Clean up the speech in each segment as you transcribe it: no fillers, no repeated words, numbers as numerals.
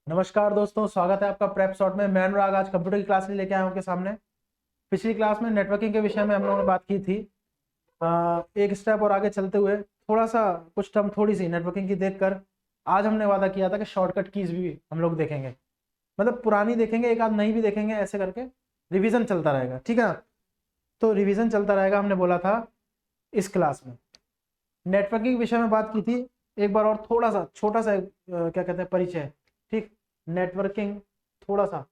नमस्कार दोस्तों, स्वागत है आपका प्रेप शॉट में। मैं अनुराग आज कंप्यूटर की क्लास लेके आया हूं आपके सामने। पिछली क्लास में नेटवर्किंग के विषय में हम लोगों ने बात की थी। एक स्टेप और आगे चलते हुए थोड़ा सा कुछ टर्म थोड़ी सी नेटवर्किंग की देखकर आज हमने वादा किया था कि शॉर्टकट कीज भी हम लोग देखेंगे। मतलब पुरानी देखेंगे, एक आध नई भी देखेंगे, ऐसे करके रिवीजन चलता रहेगा, ठीक है ना। तो रिवीजन चलता रहेगा, हमने बोला था इस क्लास में नेटवर्किंग विषय में बात की थी। एक बार और थोड़ा सा छोटा सा क्या कहते हैं परिचय, ठीक। नेटवर्किंग थोड़ा सा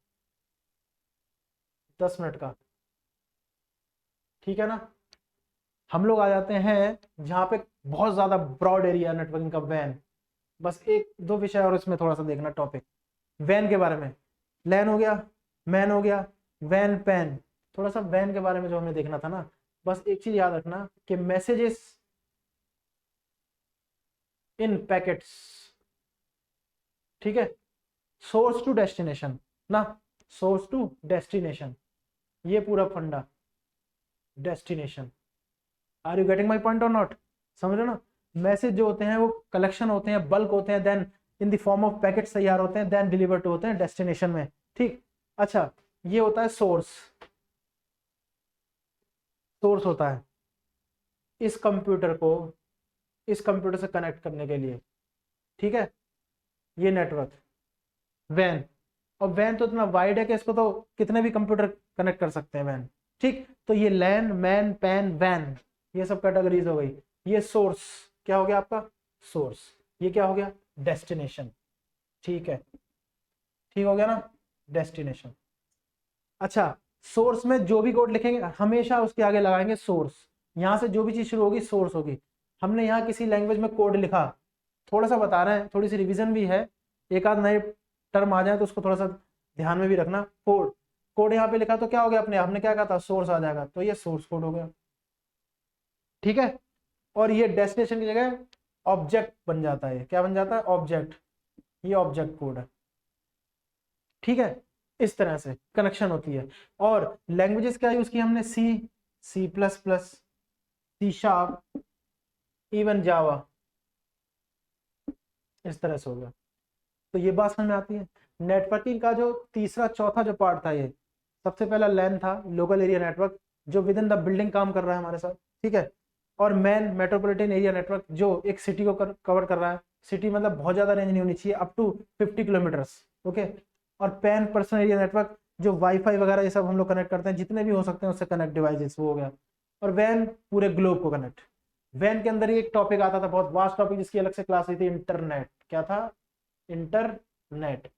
10 मिनट का, ठीक है ना। हम लोग आ जाते हैं जहाँ पे बहुत ज़्यादा ब्रॉड एरिया नेटवर्किंग का, वैन। बस एक दो विषय और इसमें थोड़ा सा देखना टॉपिक वैन के बारे में। लैन हो गया, मैन हो गया, वैन पैन। थोड़ा सा वैन के बारे में जो हमें देखना था ना, बस एक चीज याद रखना कि मैसेजेस इन पैकेट्स, ठीक है। सोर्स टू डेस्टिनेशन ना, सोर्स टू डेस्टिनेशन, ये पूरा फंडा। Destination, are you getting my point और नॉट? समझ रहे हो ना। मैसेज जो होते हैं वो कलेक्शन होते हैं, बल्क होते हैं, then in the form of packet तैयार होते हैं, देन डिलीवर टू होते हैं डेस्टिनेशन में, ठीक। अच्छा, ये होता है सोर्स। सोर्स होता है इस कंप्यूटर को इस कंप्यूटर से कनेक्ट करने के लिए, ठीक है। ये नेटवर्क वैन, और वैन तो इतना वाइड है कि इसको तो कितने भी कंप्यूटर कनेक्ट कर सकते हैं, वैन, ठीक। तो ये लैन, मैन, पैन, वैन, ये सब कैटेगरीज हो गई। ये सोर्स क्या हो गया आपका? सोर्स। ये क्या हो गया? डेस्टिनेशन, ठीक है। ठीक हो गया ना, डेस्टिनेशन। अच्छा, सोर्स में जो भी कोड लिखेंगे हमेशा उसके आगे लगाएंगे सोर्स। यहां से जो भी चीज शुरू होगी सोर्स होगी। हमने यहाँ किसी लैंग्वेज में कोड लिखा, थोड़ा सा बता रहे हैं, थोड़ी सी रिवीजन भी है। एक आध नए टर्म आ जाए तो उसको थोड़ा सा ध्यान में भी रखना। कोड कोड यहाँ पे लिखा तो क्या हो गया? अपने आपने क्या कहा था? सोर्स आ जाएगा, तो ये सोर्स कोड हो गया, ठीक है। और ये डेस्टिनेशन की जगह ऑब्जेक्ट बन जाता है। क्या बन जाता है? ऑब्जेक्ट। ये ऑब्जेक्ट कोड है, ठीक है। इस तरह से कनेक्शन होती है। और लैंग्वेजेस क्या यूज की हमने? C, C plus plus, C sharp, even Java. इस तरह से हो गया। तो ये बात समझ में आती है। नेटवर्किंग का जो तीसरा चौथा जो पार्ट था, ये सबसे पहला लैन था, लोकल एरिया नेटवर्क, जो विद इन द बिल्डिंग काम कर रहा है हमारे साथ, ठीक है। और मैन, मेट्रोपॉलिटन एरिया नेटवर्क, जो एक सिटी को कवर कर रहा है। सिटी मतलब बहुत ज्यादा रेंज नहीं होनी चाहिए, अप टू 50 किलोमीटर्स, ओके। और पैन, पर्सनल एरिया नेटवर्क, जो वाईफाई वगैरह ये सब हम लोग कनेक्ट करते हैं, जितने भी हो सकते हैं उससे कनेक्ट डिवाइसेस, वो हो गया। और वैन पूरे ग्लोब को कनेक्ट। वैन के अंदर ही एक टॉपिक आता था, बहुत वास्ट टॉपिक, जिसकी अलग से क्लास हुई थी, इंटरनेट। क्या था? इंटरनेट।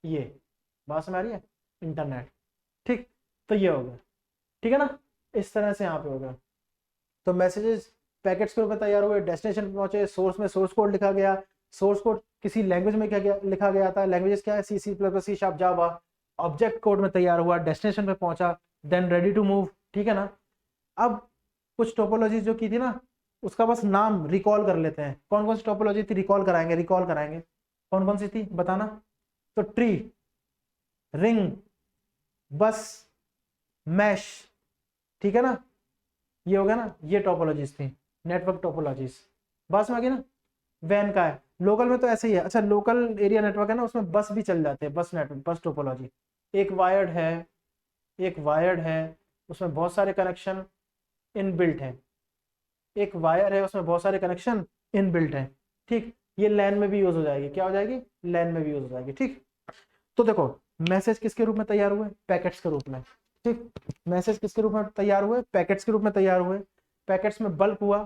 ये बात समझ आ रही है? इंटरनेट, ठीक। तो ये हो गया, ठीक है ना। इस तरह से यहाँ पे हो गया। तो मैसेजेस पैकेट्स के रूप में तैयार हुए, डेस्टिनेशन पे पहुंचे, सोर्स में सोर्स कोड लिखा गया। सोर्स कोड किसी लैंग्वेज में क्या गया, लिखा गया था। लैंग्वेजेस क्या है? सी, सी प्लस, सी शार्प, जावा। ऑब्जेक्ट कोड में तैयार हुआ, डेस्टिनेशन पे पहुंचा, देन रेडी टू मूव, ठीक है ना। अब कुछ टोपोलॉजी जो की थी ना, उसका बस नाम रिकॉल कर लेते हैं। कौन कौन सी टोपोलॉजी थी? रिकॉल कराएंगे, रिकॉल कराएंगे। कौन कौन सी थी बताना। तो ट्री, रिंग, बस, मैश, ठीक है ना। ये हो गया ना, ये टोपोलॉजीज थी, नेटवर्क टोपोलॉजीज। बस में आ गई ना। वैन का है, लोकल में तो ऐसे ही है। अच्छा, लोकल एरिया नेटवर्क है ना, उसमें बस भी चल जाते हैं, बस नेटवर्क, बस टोपोलॉजी। एक वायर्ड है, एक वायर्ड है, उसमें बहुत सारे कनेक्शन इनबिल्ट हैं। एक वायर है, उसमें बहुत सारे कनेक्शन इनबिल्ट हैं, ठीक। ये लैन में भी यूज हो जाएगी। क्या हो जाएगी? लैन में भी यूज हो जाएगी, ठीक। तो देखो, मैसेज किसके रूप में तैयार हुए? पैकेट्स के रूप में, ठीक। मैसेज किसके रूप में तैयार हुए? पैकेट्स के रूप में तैयार हुए। पैकेट्स में बल्क हुआ,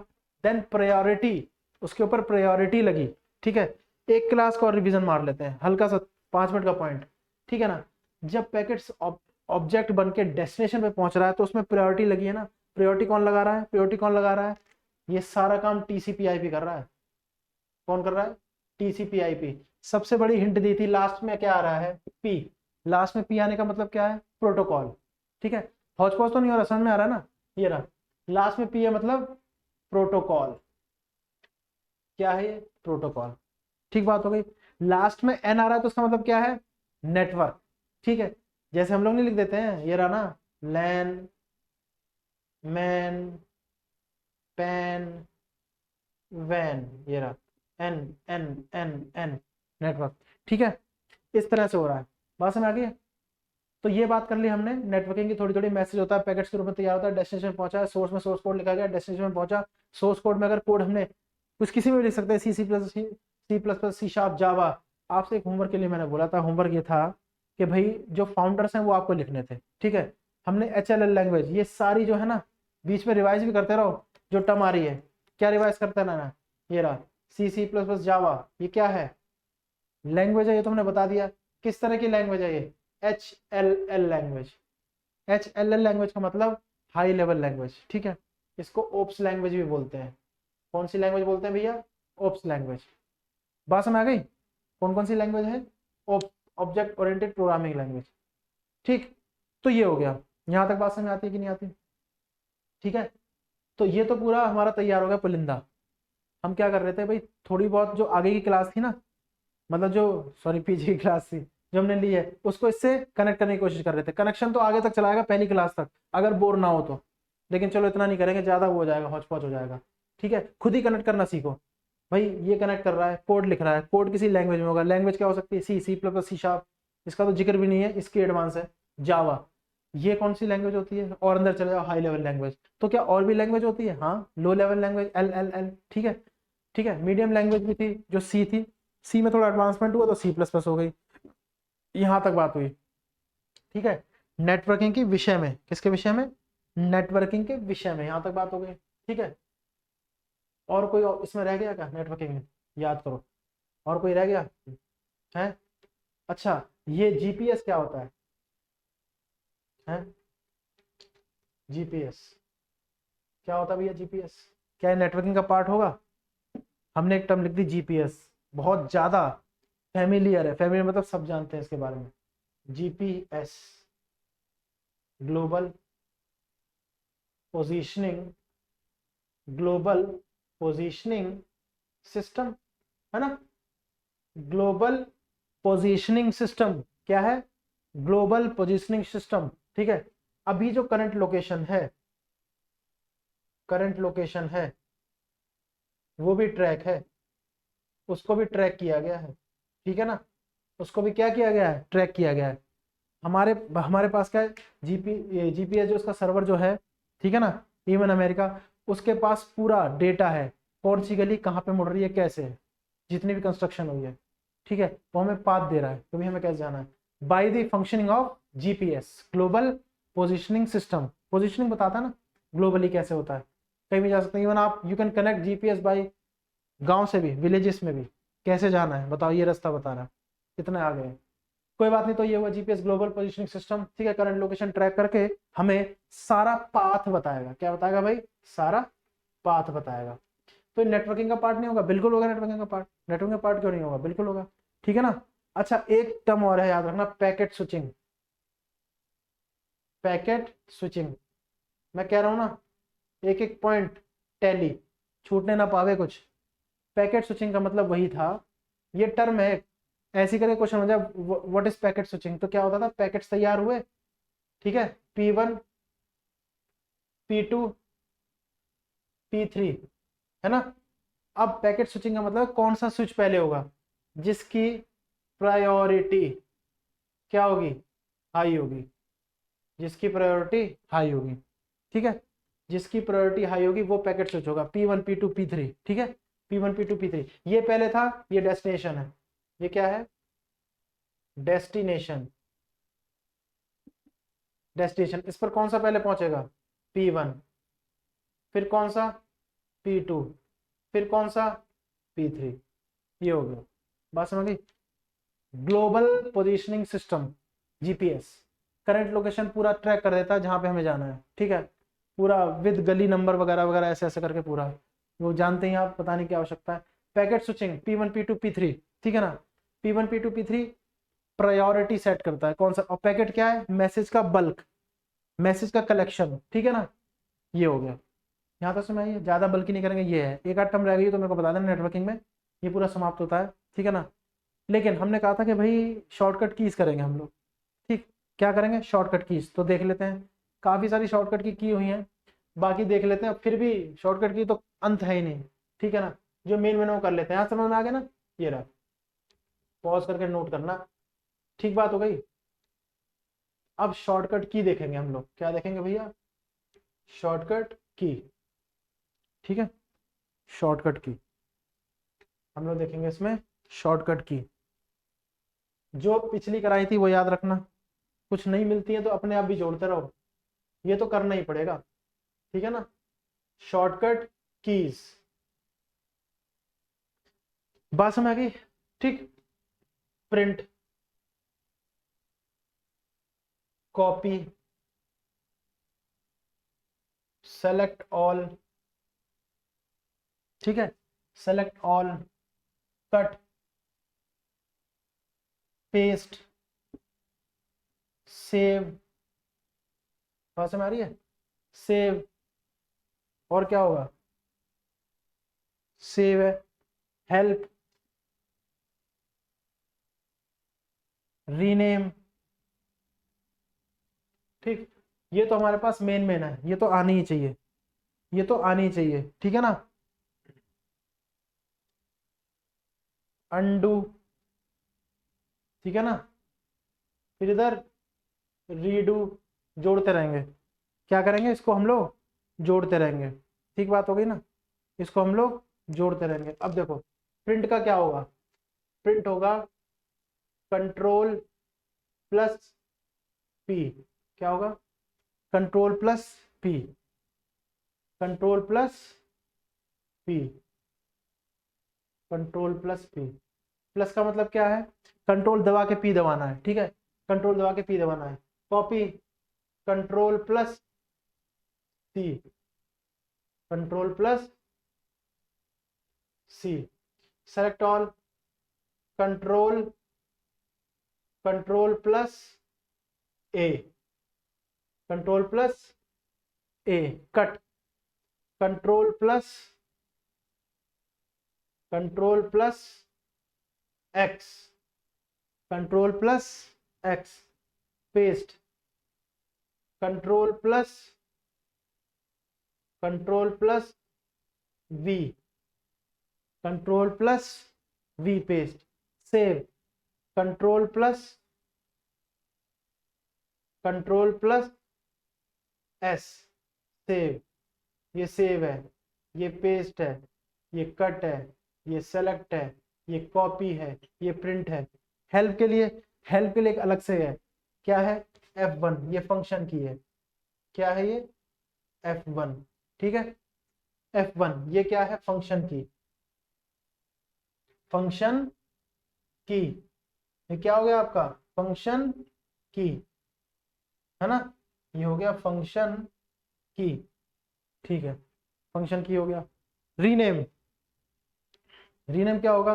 देन प्रायोरिटी, उसके ऊपर प्रायोरिटी लगी, ठीक है। एक क्लास का और रिवीजन मार लेते हैं, हल्का सा 5 मिनट का पॉइंट, ठीक है ना। जब पैकेट्स ऑब्जेक्ट बन के डेस्टिनेशन पे पहुंच रहा है तो उसमें प्रायोरिटी लगी है ना। प्रायोरिटी कौन लगा रहा है? प्रायोरिटी कौन लगा रहा है? ये सारा काम टीसीपी आईपी कर रहा है। कौन कर रहा है? TCP IP. सबसे बड़ी हिंट दी थी, लास्ट में क्या आ रहा है? पी। लास्ट में पी आने का मतलब क्या है? प्रोटोकॉल, ठीक है। हौच पौच तो नहीं हो रहा, समझ में आ रहा है ना। ये रहा, लास्ट में पी है मतलब प्रोटोकॉल। क्या है ये? प्रोटोकॉल, ठीक। बात हो गई। लास्ट में एन आ रहा है तो उसका मतलब क्या है? नेटवर्क, ठीक है। जैसे हम लोग नहीं लिख देते हैं, ये रहा ना, लैन, मैन, पैन, वैन, ये रहा, N, N, N, N, network, ठीक है। इस तरह से हो रहा है। बात समझ आ गई है? तो ये बात कर ली हमने नेटवर्किंग की। थोड़ी थोड़ी मैसेज होता है, पैकेट्स के रूप में तैयार होता है, डेस्टिनेशन में पहुंचा है, सोर्स में सोर्स कोड लिखा गया, डेस्टिनेशन में पहुंचा, सोर्स कोड में अगर कोड हमने कुछ किसी में भी लिख सकते हैं, सी++, सी शार्प, जावा। आपसे एक होमवर्क के लिए मैंने बोला था, होमवर्क ये था कि भाई जो फाउंडर्स हैं वो आपको लिखने थे, ठीक है। हमने HLL लैंग्वेज ये सारी जो है ना, बीच में रिवाइज भी करते रहो, जो टर्म आ रही है क्या रिवाइज करते रहना। ये रहा सी++, जावा, ये क्या है, लैंग्वेज है, ये तो हमने बता दिया। किस तरह की लैंग्वेज है ये, HLL लैंग्वेज। HLL लैंग्वेज का मतलब हाई लेवल लैंग्वेज, ठीक है। इसको ओप्स लैंग्वेज भी बोलते हैं। कौन सी लैंग्वेज बोलते हैं भैया, ओप्स लैंग्वेज। बात समझ आ गई, कौन कौन सी लैंग्वेज है, ऑब्जेक्ट ओरिएंटेड प्रोग्रामिंग लैंग्वेज, ठीक। तो ये हो गया, यहां तक बात समझ आती है कि नहीं आती, ठीक है। तो ये तो पूरा हमारा तैयार हो गया पुलिंदा। हम क्या कर रहे थे भाई, थोड़ी बहुत जो आगे की क्लास थी ना, मतलब जो सॉरी पीछे की क्लास थी जो हमने ली है, उसको इससे कनेक्ट करने की कोशिश कर रहे थे। कनेक्शन तो आगे तक चलाएगा पहली क्लास तक, अगर बोर ना हो तो, लेकिन चलो इतना नहीं करेंगे, ज्यादा वो हो जाएगा, हौच पौच हो जाएगा, ठीक है। खुद ही कनेक्ट करना सीखो भाई। ये कनेक्ट कर रहा है, कोड लिख रहा है, कोड किसी लैंग्वेज में होगा, लैंग्वेज क्या हो सकती है, सी++, सी शार्प, इसका तो जिक्र भी नहीं है, इसकी एडवांस है जावा। ये कौन सी लैंग्वेज होती है, और अंदर चले जाओ हाई लेवल लैंग्वेज। तो क्या और भी लैंग्वेज होती है, हाँ, लो लेवल लैंग्वेज LLL, ठीक है, ठीक है। मीडियम लैंग्वेज भी थी जो सी थी, सी में थोड़ा एडवांसमेंट हुआ तो सी++ हो गई। यहां तक बात हुई, ठीक है। नेटवर्किंग के विषय में, किसके विषय में, नेटवर्किंग के विषय में, यहां तक बात हो गई, ठीक है। और कोई इसमें रह गया क्या नेटवर्किंग में, याद करो, और कोई रह गया है। अच्छा, ये GPS क्या होता है GPS क्या होता है भैया, GPS क्या नेटवर्किंग का पार्ट होगा। हमने एक टर्म लिख दी GPS, बहुत ज्यादा फैमिलियर है, फैमिलियर मतलब सब जानते हैं इसके बारे में। GPS global positioning, global positioning system, है ना। ग्लोबल पोजीशनिंग सिस्टम क्या है, ग्लोबल पोजीशनिंग सिस्टम, ठीक है। अभी जो करंट लोकेशन है, करंट लोकेशन है वो भी ट्रैक है, उसको भी ट्रैक किया गया है, ठीक है ना। उसको भी क्या किया गया है, ट्रैक किया गया है। हमारे हमारे पास क्या है, GPS जो उसका सर्वर जो है, ठीक है ना, इवन अमेरिका, उसके पास पूरा डेटा है, कौन सी गली कहाँ पे मुड़ रही है, कैसे है, जितनी भी कंस्ट्रक्शन हुई है, ठीक है। वो हमें पाथ दे रहा है कभी हमें कैसे जाना है, by the functioning of GPS global positioning system. Positioning बताता है ना ग्लोबली कैसे होता है, कहीं भी जा सकते हैं। इवन आप you can connect GPS by गांव से भी, विलेजेस में भी, कैसे जाना है बताओ, ये रास्ता बता रहा है, कितने आ गए। कोई बात नहीं, तो ये हुआ GPS ग्लोबल पोजीशनिंग सिस्टम, ठीक है। करंट लोकेशन ट्रैक करके हमें सारा पाथ बताएगा, क्या बताएगा भाई, सारा पाथ बताएगा। तो नेटवर्किंग का पार्ट नहीं होगा, बिल्कुल होगा नेटवर्किंग का पार्ट। नेटवर्किंग का पार्ट क्यों नहीं होगा, बिल्कुल होगा, ठीक है ना। अच्छा, एक टर्म और है याद रखना, पैकेट स्विचिंग। पैकेट स्विचिंग, मैं कह रहा हूं ना, एक एक पॉइंट टैली, छूटने ना पावे कुछ। पैकेट स्विचिंग का मतलब वही था, ये टर्म है, ऐसी करके क्वेश्चन हो जाए व्हाट इज पैकेट स्विचिंग, तो क्या होता था, पैकेट्स तैयार हुए, ठीक है, P1 P2 P3, है ना। अब पैकेट स्विचिंग का मतलब कौन सा स्विच पहले होगा, जिसकी प्रायोरिटी क्या होगी, हाई होगी, जिसकी प्रायोरिटी हाई होगी, ठीक है। जिसकी प्रायोरिटी हाई होगी वो पैकेट स्विच होगा, P1 P2 P3, ठीक है। P1 P2 P3 ये पहले था, ये डेस्टिनेशन है, ये क्या है, डेस्टिनेशन, डेस्टिनेशन। इस पर कौन सा पहले पहुंचेगा, P1, फिर कौन सा P2, फिर कौन सा P3, ये हो गया। बात समझ गई। Global positioning system GPS current location पूरा ट्रैक कर देता है जहां पे हमें जाना है, ठीक है, पूरा विद गली नंबर वगैरह वगैरह ऐसे ऐसे करके पूरा, वो जानते हैं आप, पता नहीं क्या आवश्यकता है। Packet switching P1 P2 P3, ठीक है ना। P1 P2 P3 priority set करता है, कौन सा, और पैकेट क्या है, मैसेज का बल्क, मैसेज का कलेक्शन, ठीक है ना। ये हो गया, यहाँ तक समझ आइए, ज्यादा बल्कि नहीं करेंगे। ये है, एक आध टर्म रह गई तो मेरे को बता देना, नेटवर्किंग में ये पूरा समाप्त होता है, ठीक है ना। लेकिन हमने कहा था कि भाई शॉर्टकट कीज करेंगे हम लोग, ठीक। क्या करेंगे, शॉर्टकट कीज, तो देख लेते हैं, काफी सारी शॉर्टकट की हुई हैं, बाकी देख लेते हैं। फिर भी शॉर्टकट की तो अंत है ही नहीं, ठीक है ना। जो मेन मेन वो कर लेते हैं, यहाँ समझ में आ गया ना। ये रहा, पॉज करके नोट करना, ठीक बात हो गई। अब शॉर्टकट की देखेंगे हम लोग, क्या देखेंगे भैया, शॉर्टकट की, ठीक है, शॉर्टकट की हम लोग देखेंगे इसमें, शॉर्टकट की। जो पिछली कराई थी वो याद रखना, कुछ नहीं मिलती है तो अपने आप भी जोड़ते रहो, ये तो करना ही पड़ेगा, ठीक है ना। शॉर्टकट कीज, बात समझ आ गई, ठीक। प्रिंट, कॉपी, सेलेक्ट ऑल, ठीक है, select all, cut, paste, save, बात समझ आ रही है, सेव, और क्या होगा, सेव है, हेल्प, रीनेम, ठीक। ये तो हमारे पास मेन है, ये तो आनी ही चाहिए, ये तो आनी ही चाहिए, ठीक है ना। अंडू, ठीक है ना, फिर इधर रीडू, जोड़ते रहेंगे, क्या करेंगे, इसको हम लोग जोड़ते रहेंगे, ठीक बात हो गई ना, इसको हम लोग जोड़ते रहेंगे। अब देखो प्रिंट का क्या होगा, प्रिंट होगा कंट्रोल प्लस पी, क्या होगा, control plus P, control plus P, control plus P. Plus का मतलब क्या है, कंट्रोल दबा के पी दबाना है, ठीक है, कंट्रोल दबा के पी दबाना है। Copy, control plus C, control plus C. Select all, control, control plus A, control plus A. Cut, control plus, control plus X, control plus X. Paste, control plus, control plus V, control plus V, paste. Save, control plus, control plus S, save. ये save है, ये paste है, ये cut है, ये select है, ये copy है, ये प्रिंट है। हेल्प के लिए, हेल्प के लिए एक अलग से है, क्या है, F1, ये फंक्शन की है, क्या है ये, F1, ठीक है, F1 ये क्या है, फंक्शन की, फंक्शन की, ये क्या हो गया आपका, फंक्शन की, है ना, ये हो गया फंक्शन की, ठीक है, फंक्शन की हो गया। रीनेम, रीनेम क्या होगा,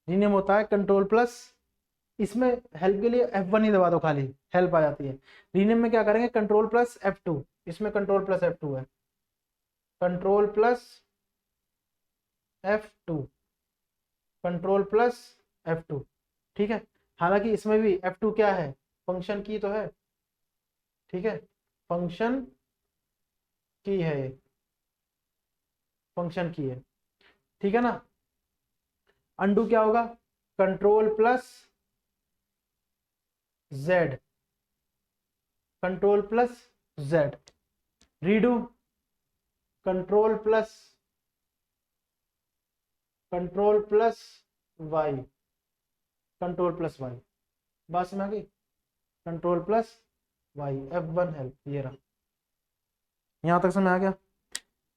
रीनेम होता है कंट्रोल प्लस, इसमें हेल्प के लिए F1 ही दबा दो, खाली हेल्प आ जाती है। रीनेम में क्या करेंगे, कंट्रोल प्लस F2, इसमें कंट्रोल प्लस F2 है, control plus F2, control plus F2, ठीक है। हालांकि इसमें भी F2 क्या है, फंक्शन की तो है, ठीक है, फंक्शन की है, ये फंक्शन की है, ठीक है ना। अंडू क्या होगा, control plus Z, control plus Z। Redo, control plus, control plus Y, control plus Y। बात समझ आ गई, control plus Y, F1 help, ये रहा, यहां तक समझ आ गया।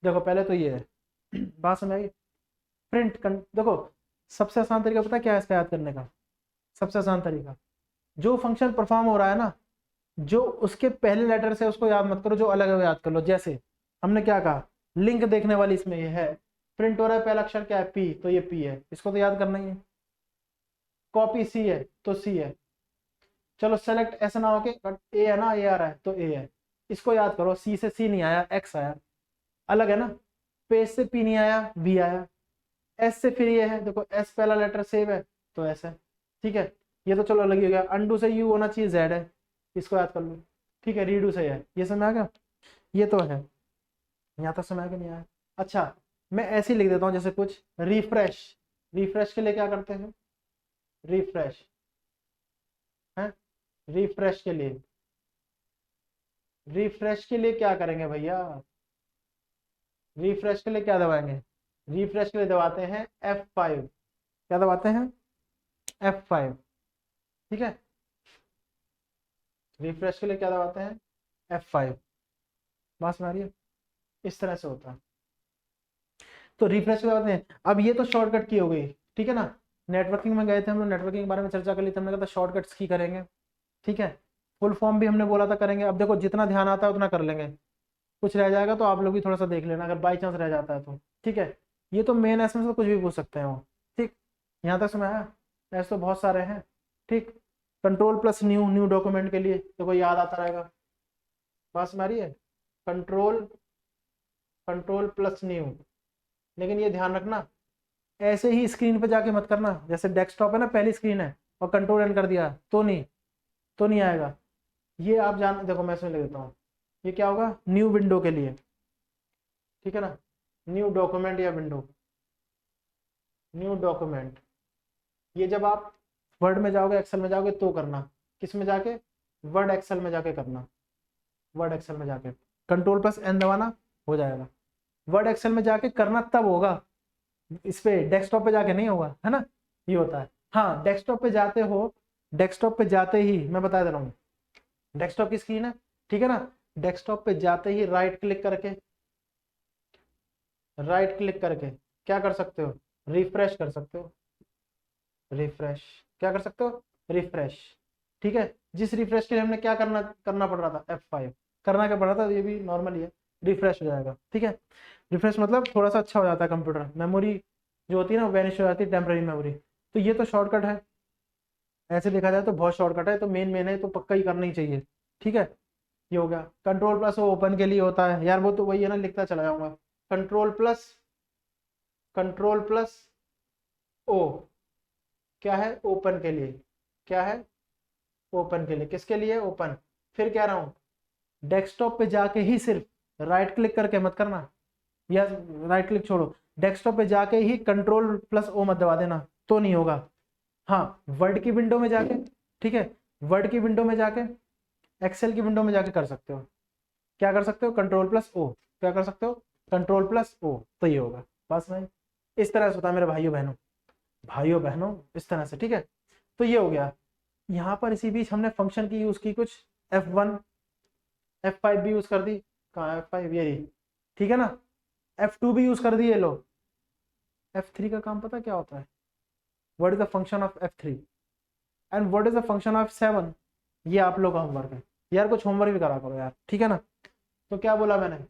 देखो पहले तो ये है, बात समझ आई। देखो सबसे आसान तरीका पता है क्या है इसका याद करने का, सबसे आसान तरीका, जो फंक्शन परफॉर्म हो रहा है ना, जो उसके पहले लेटर से उसको याद मत करो, जो अलग है याद कर लो। जैसे हमने क्या कहा, लिंक देखने वाली इसमें ये है, प्रिंट हो रहा है, पहला अक्षर क्या है, पी, तो ये पी है, इसको तो याद करना ही है। कॉपी सी है तो सी है, चलो सेलेक्ट ऐसा ना हो के ए है ना, ए आ रहा है तो ए है, इसको याद करो, सी से सी नहीं आया, एक्स आया, अलग है ना। पेज से पी नहीं आया, बी आया। एस से फिर ये है, देखो एस पहला लेटर सेव है तो एस है, ठीक है, ये तो चलो अलग ही हो गया। अंडू से यू होना चाहिए, जेड है, इसको याद कर लो, ठीक है। रीडू से है, ये समझ आ गया, ये तो है, यहाँ तक समझ आ गया, नहीं आया। अच्छा मैं ऐसे ही लिख देता हूँ जैसे कुछ, रिफ्रेश, रिफ्रेश के लिए क्या करते हैं, रिफ्रेश, है। रिफ्रेश के लिए, रिफ्रेश के लिए क्या करेंगे भैया, रिफ्रेश के लिए क्या दबाएंगे, रिफ्रेश के लिए दबाते हैं F5। क्या दबाते हैं, F5। ठीक है, रिफ्रेश के लिए क्या दबाते हैं, F5। बात समझ आ रही है, इस तरह से होता है। तो रिफ्रेश के दबाते हैं। अब ये तो शॉर्टकट की हो गई, ठीक है ना। नेटवर्किंग में गए थे हम लोग, नेटवर्किंग के बारे में चर्चा कर ली थी, हमने कहा था शॉर्टकट्स की करेंगे, ठीक है। फुल फॉर्म भी हमने बोला था करेंगे। अब देखो जितना ध्यान आता है उतना कर लेंगे, कुछ रह जाएगा तो आप लोग भी थोड़ा सा देख लेना, अगर बाई चांस रह जाता है तो, ठीक है। ये तो मेन एसेंस तो कुछ भी पूछ सकते हैं वो, ठीक। यहाँ तक समझ आया, ऐसे तो बहुत सारे हैं, ठीक। Control plus new, new document के लिए तो कोई याद आता रहेगा, बात समझ आ रही है। कंट्रोल, कंट्रोल प्लस न्यू, लेकिन ये ध्यान रखना ऐसे ही स्क्रीन पे जाके मत करना, जैसे डेस्कटॉप है ना, पहली स्क्रीन है और कंट्रोल एन कर दिया तो नहीं, तो नहीं आएगा। ये आप जान, देखो मैं इसमें लिख देता हूँ, ये क्या होगा, न्यू विंडो के लिए, ठीक है ना, न्यू डॉक्यूमेंट या विंडो, न्यू डॉक्यूमेंट। ये जब आप वर्ड में जाओगे, एक्सेल में जाओगे तो करना, किस में जाके, वर्ड एक्सेल में जाके करना, वर्ड एक्सेल में जाके कंट्रोल प्लस एन दबाना, हो जाएगा। वर्ड एक्सेल में जाके करना तब होगा, इस पे डेस्कटॉप पे जाके नहीं होगा, है ना, ये होता है। हाँ डेस्कटॉप पे जाते हो, डेस्कटॉप पे जाते ही मैं बता दे रहा हूँ, डेस्कटॉप की स्क्रीन है, ठीक है ना, डेस्कटॉप पे जाते ही राइट क्लिक करके, राइट क्लिक करके क्या कर सकते हो, रिफ्रेश कर सकते हो, रिफ्रेश, क्या कर सकते हो, रिफ्रेश, ठीक है। जिस रिफ्रेश के लिए हमने क्या करना करना पड़ रहा था, F5 करना क्या पड़ रहा था, ये भी नॉर्मल ही है, रिफ्रेश हो जाएगा, ठीक है। रिफ्रेश मतलब थोड़ा सा अच्छा हो जाता है कंप्यूटर, मेमोरी जो होती है ना वैनिश हो जाती है, टेम्पररी मेमोरी। तो ये तो शॉर्टकट है, ऐसे देखा जाए तो बहुत शॉर्टकट है, तो मेन मेन है तो पक्का ही करना ही चाहिए, ठीक है। ये हो गया। कंट्रोल प्लस वो ओपन के लिए होता है यार, वो तो वही है ना, लिखता चला जाऊंगा। Control plus, control plus O क्या है, ओपन के लिए, क्या है, ओपन के लिए, किसके लिए, ओपन। फिर कह रहा हूँ डेस्कटॉप पे जाके ही सिर्फ राइट क्लिक करके मत करना, या राइट क्लिक छोड़ो, डेस्कटॉप पे जाके ही कंट्रोल प्लस ओ मत दबा देना, तो नहीं होगा। हाँ वर्ड की विंडो में जाके, ठीक है, वर्ड की विंडो में जाके, एक्सेल की विंडो में जाके कर सकते हो, क्या कर सकते हो, कंट्रोल प्लस ओ, क्या कर सकते हो, कंट्रोल प्लस ओ, तो ये होगा। बस नहीं, इस तरह से होता है मेरे भाइयों बहनों, भाइयों बहनों, इस तरह से, ठीक है। तो ये हो गया। यहाँ पर इसी बीच हमने फंक्शन की यूज की कुछ, F1 F5 भी यूज कर दी, कहाँ F5 ये रही, ठीक है ना। F2 भी यूज कर दी ये लो। F3 का काम पता क्या होता है, what is the function of F3 and what is the function of 7, ये आप लोग का होमवर्क है यार, कुछ होमवर्क भी करा करो यार, ठीक है ना। तो क्या बोला मैंने,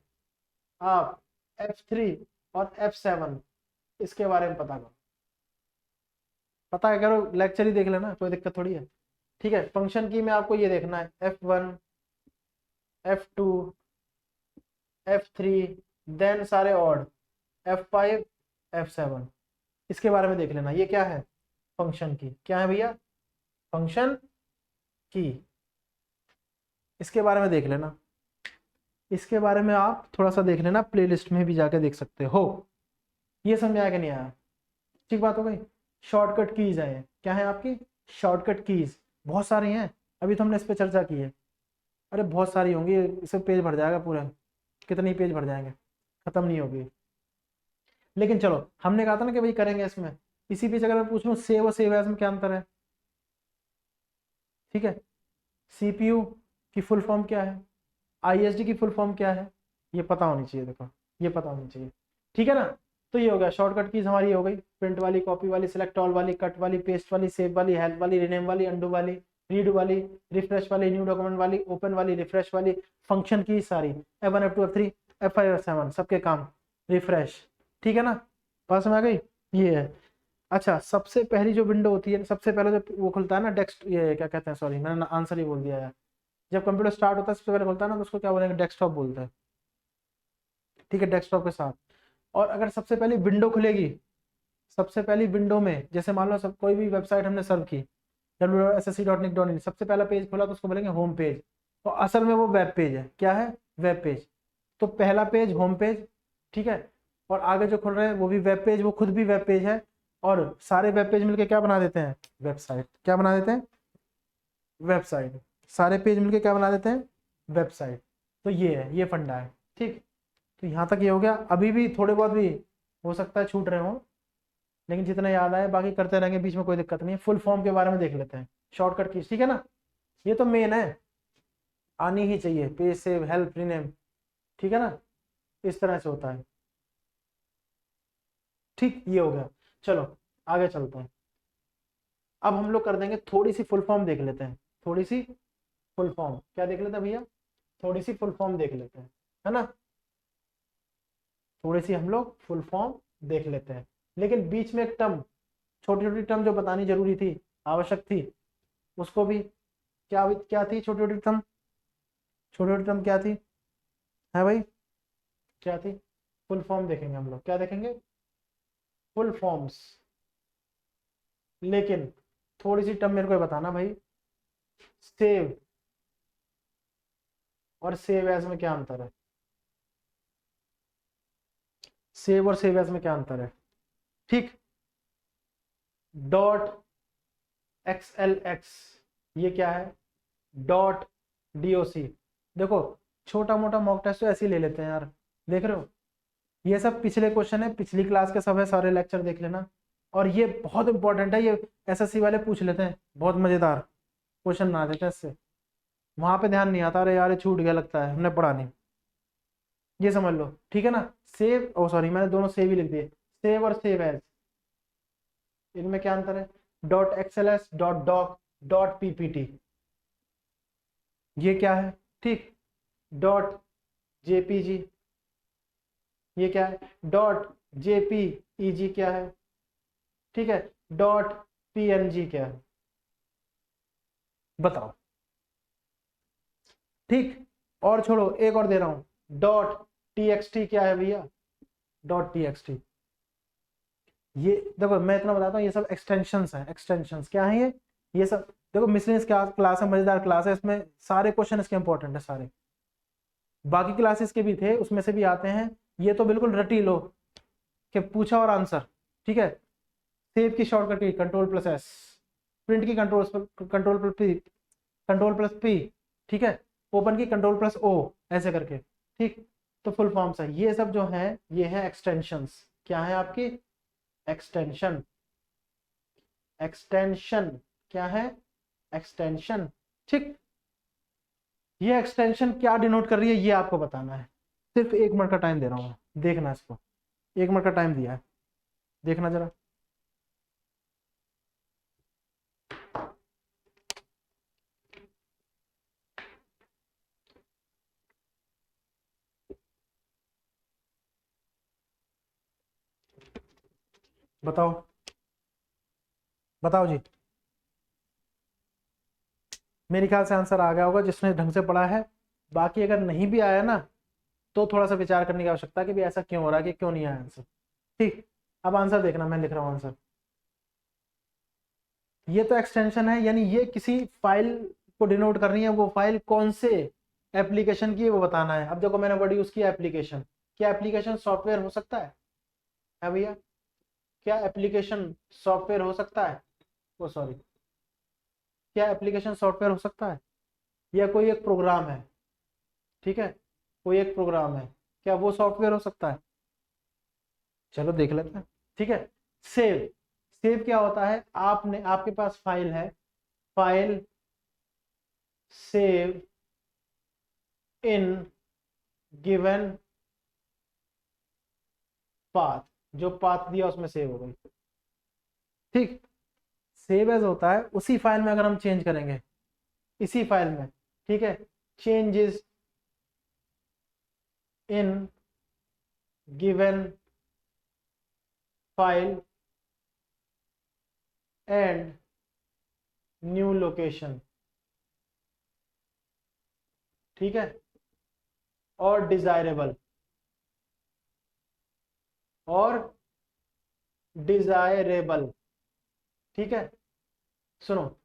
आप F3 और F7 इसके बारे में पता करो, पता है करो, लेक्चर ही देख लेना, कोई दिक्कत थोड़ी है, ठीक है। फंक्शन की में आपको ये देखना है, F1 F2 F3 देन सारे ऑड, F5 F7, इसके बारे में देख लेना। ये क्या है, फंक्शन की, क्या है भैया, फंक्शन की, इसके बारे में देख लेना। इसके बारे में आप थोड़ा सा देख लेना, प्लेलिस्ट में भी जाके देख सकते हो। ये समझ आया कि नहीं आया, ठीक बात हो गई। शॉर्टकट कीज है, क्या है आपकी, शॉर्टकट कीज बहुत सारी हैं, अभी तो हमने इस पर चर्चा की है, अरे बहुत सारी होंगी, इससे पेज भर जाएगा पूरा, कितने पेज भर जाएंगे, खत्म नहीं होगी। लेकिन चलो हमने कहा था ना कि भाई करेंगे इसमें, इसी बीच अगर मैं पूछ लूँ सेव और सेव एज में क्या अंतर है, ठीक है। सीपीयू की फुल फॉर्म क्या है, आईएसडी की फुल फॉर्म क्या है, ये पता होनी चाहिए, देखो ये पता होनी चाहिए, ठीक है ना। तो ये हो गया शॉर्टकट कीज हमारी, हो गई प्रिंट वाली, कॉपी वाली, सिलेक्ट ऑल वाली, कट वाली, पेस्ट वाली, सेव वाली, हेल्प वाली, रिनेम वाली, अंडू वाली, रीड वाली, रिफ्रेश वाली, न्यू डॉक्यूमेंट वाली, ओपन वाली, रिफ्रेश वाली, फंक्शन की सारी, F1 F2 F3 F5 F7 सबके काम, रिफ्रेश, ठीक है ना। पास में आ गई, ये है। अच्छा सबसे पहली जो विंडो होती है, सबसे पहले जो वो खुलता है ना, डेस्क, ये क्या कहते हैं, सॉरी मैंने आंसर ही बोल दिया यार, जब कंप्यूटर स्टार्ट होता है सबसे पहले खुलता है ना, तो उसको क्या बोलेंगे, डेस्कटॉप बोलते हैं, ठीक है, डेस्कटॉप के साथ। और अगर सबसे पहली विंडो खुलेगी, सबसे पहली विंडो में, जैसे मान लो सब कोई भी वेबसाइट हमने सर्व की, www.ssc.nic.in, सबसे पहला पेज खुला तो उसको बोलेंगे होम पेज, तो असल में वो वेब पेज है, क्या है, वेब पेज। तो पहला पेज होम पेज, ठीक है, और आगे जो खुल रहे हैं वो भी वेब पेज, वो खुद भी वेब पेज है, और सारे वेब पेज मिलके क्या बना देते हैं, वेबसाइट, क्या बना देते हैं, वेबसाइट, सारे पेज मिलके क्या बना देते हैं, वेबसाइट। तो ये है, ये फंडा है, ठीक। तो यहाँ तक ये हो गया। अभी भी थोड़े बहुत भी हो सकता है छूट रहे हो, लेकिन जितना याद आए बाकी करते रहेंगे, बीच में कोई दिक्कत नहीं है। फुल फॉर्म के बारे में देख लेते हैं, शॉर्टकट कीज, ठीक है ना। ये तो मेन है, आनी ही चाहिए, पेज सेव, हेल्प, रीनेम, ठीक है ना, इस तरह से होता है, ठीक। ये हो गया, चलो आगे चलते हैं। अब हम लोग कर देंगे थोड़ी सी फुल फॉर्म देख लेते हैं, थोड़ी सी फुल फॉर्म क्या देख लेते हैं भैया, थोड़ी सी फुल फॉर्म देख लेते हैं, है ना, थोड़ी सी हम लोग फुल फॉर्म देख लेते हैं। लेकिन बीच में एक टर्म, छोटी छोटी टर्म जो बतानी जरूरी थी, आवश्यक थी, उसको भी, क्या क्या थी छोटी छोटी टर्म, छोटी छोटी टर्म क्या थी, है भाई, क्या थी, फुल फॉर्म देखेंगे हम लोग, क्या देखेंगे, फुल फॉर्म्स। लेकिन थोड़ी सी टर्म मेरे को बताना भाई, सेव और सेव एज में क्या अंतर है, सेव और सेव एज में क्या अंतर है, ठीक। डॉट XLX ये क्या है, डॉट DOC। देखो छोटा मोटा मॉक टेस्ट तो ऐसे ही ले लेते हैं यार, देख रहे हो, ये सब पिछले क्वेश्चन है, पिछली क्लास के सब है, सारे लेक्चर देख लेना। और ये बहुत इंपॉर्टेंट है, ये SSC वाले पूछ लेते हैं, बहुत मजेदार क्वेश्चन बना देते हैं इससे, वहां पे ध्यान नहीं आता, अरे यार ये छूट गया लगता है, हमने पढ़ा नहीं, ये समझ लो, ठीक है ना। सेव, ओ सॉरी मैंने दोनों सेव ही लिख दिए, सेव और सेव एज, इनमें क्या अंतर है, dot XLS, dot doc, dot PPT, ये क्या है, ठीक। डॉट JPG ये क्या है, डॉट JPEG क्या है, ठीक है। डॉट PNG क्या है, बताओ, ठीक। और छोड़ो, एक और दे रहा हूं, डॉट TXT क्या है भैया, डॉट TXT। ये देखो मैं इतना बताता हूँ, ये सब एक्सटेंशंस हैं, एक्सटेंशंस क्या है ये सब देखो, मिसलेनियस क्लास है, मजेदार क्लास है, इसमें सारे क्वेश्चन इसके इंपॉर्टेंट है सारे, बाकी क्लासेस के भी थे उसमें से भी आते हैं, ये तो बिल्कुल रटी लो कि पूछा और आंसर, ठीक है। सेव की शॉर्टकट की Ctrl+S, प्रिंट की Ctrl+P, ठीक है। ओपन की Ctrl+O, ऐसे करके, ठीक। तो फुल फॉर्म्स है ये सब जो है, ये है एक्सटेंशंस, क्या है आपकी, एक्सटेंशन, एक्सटेंशन क्या है, एक्सटेंशन, ठीक। ये एक्सटेंशन क्या डिनोट कर रही है ये आपको बताना है, सिर्फ 1 मिनट का टाइम दे रहा हूँ, देखना इसको, 1 मिनट का टाइम दिया है, देखना जरा। बताओ, बताओ जी, मेरे ख्याल से आंसर आ गया होगा जिसने ढंग से पढ़ा है, बाकी अगर नहीं भी आया ना तो थोड़ा सा विचार करने की आवश्यकता है कि भी ऐसा क्यों हो रहा है, कि क्यों नहीं आया आंसर, ठीक। अब आंसर देखना, मैं लिख रहा हूँ आंसर। ये तो एक्सटेंशन है, यानी ये किसी फाइल को डिनोट कर रही है, वो फाइल कौन से एप्लीकेशन की है वो बताना है। अब देखो मैंने वर्ड यूज किया एप्लीकेशन, क्या एप्लीकेशन सॉफ्टवेयर हो सकता है भैया, क्या एप्लीकेशन सॉफ्टवेयर हो सकता है, वो सॉरी, क्या एप्लीकेशन सॉफ्टवेयर हो सकता है, या कोई एक प्रोग्राम है, ठीक है, कोई एक प्रोग्राम है, क्या वो सॉफ्टवेयर हो सकता है, चलो देख लेते हैं, ठीक है। सेव, सेव क्या होता है, आपने, आपके पास फाइल है, file save in given path, जो पाथ दिया उसमें सेव हो गई, ठीक। सेव एज होता है उसी फाइल में अगर हम चेंज करेंगे, इसी फाइल में, ठीक है, changes in given file and new location, ठीक है, और डिजायरेबल, और डिजायरेबल, ठीक है। सुनो,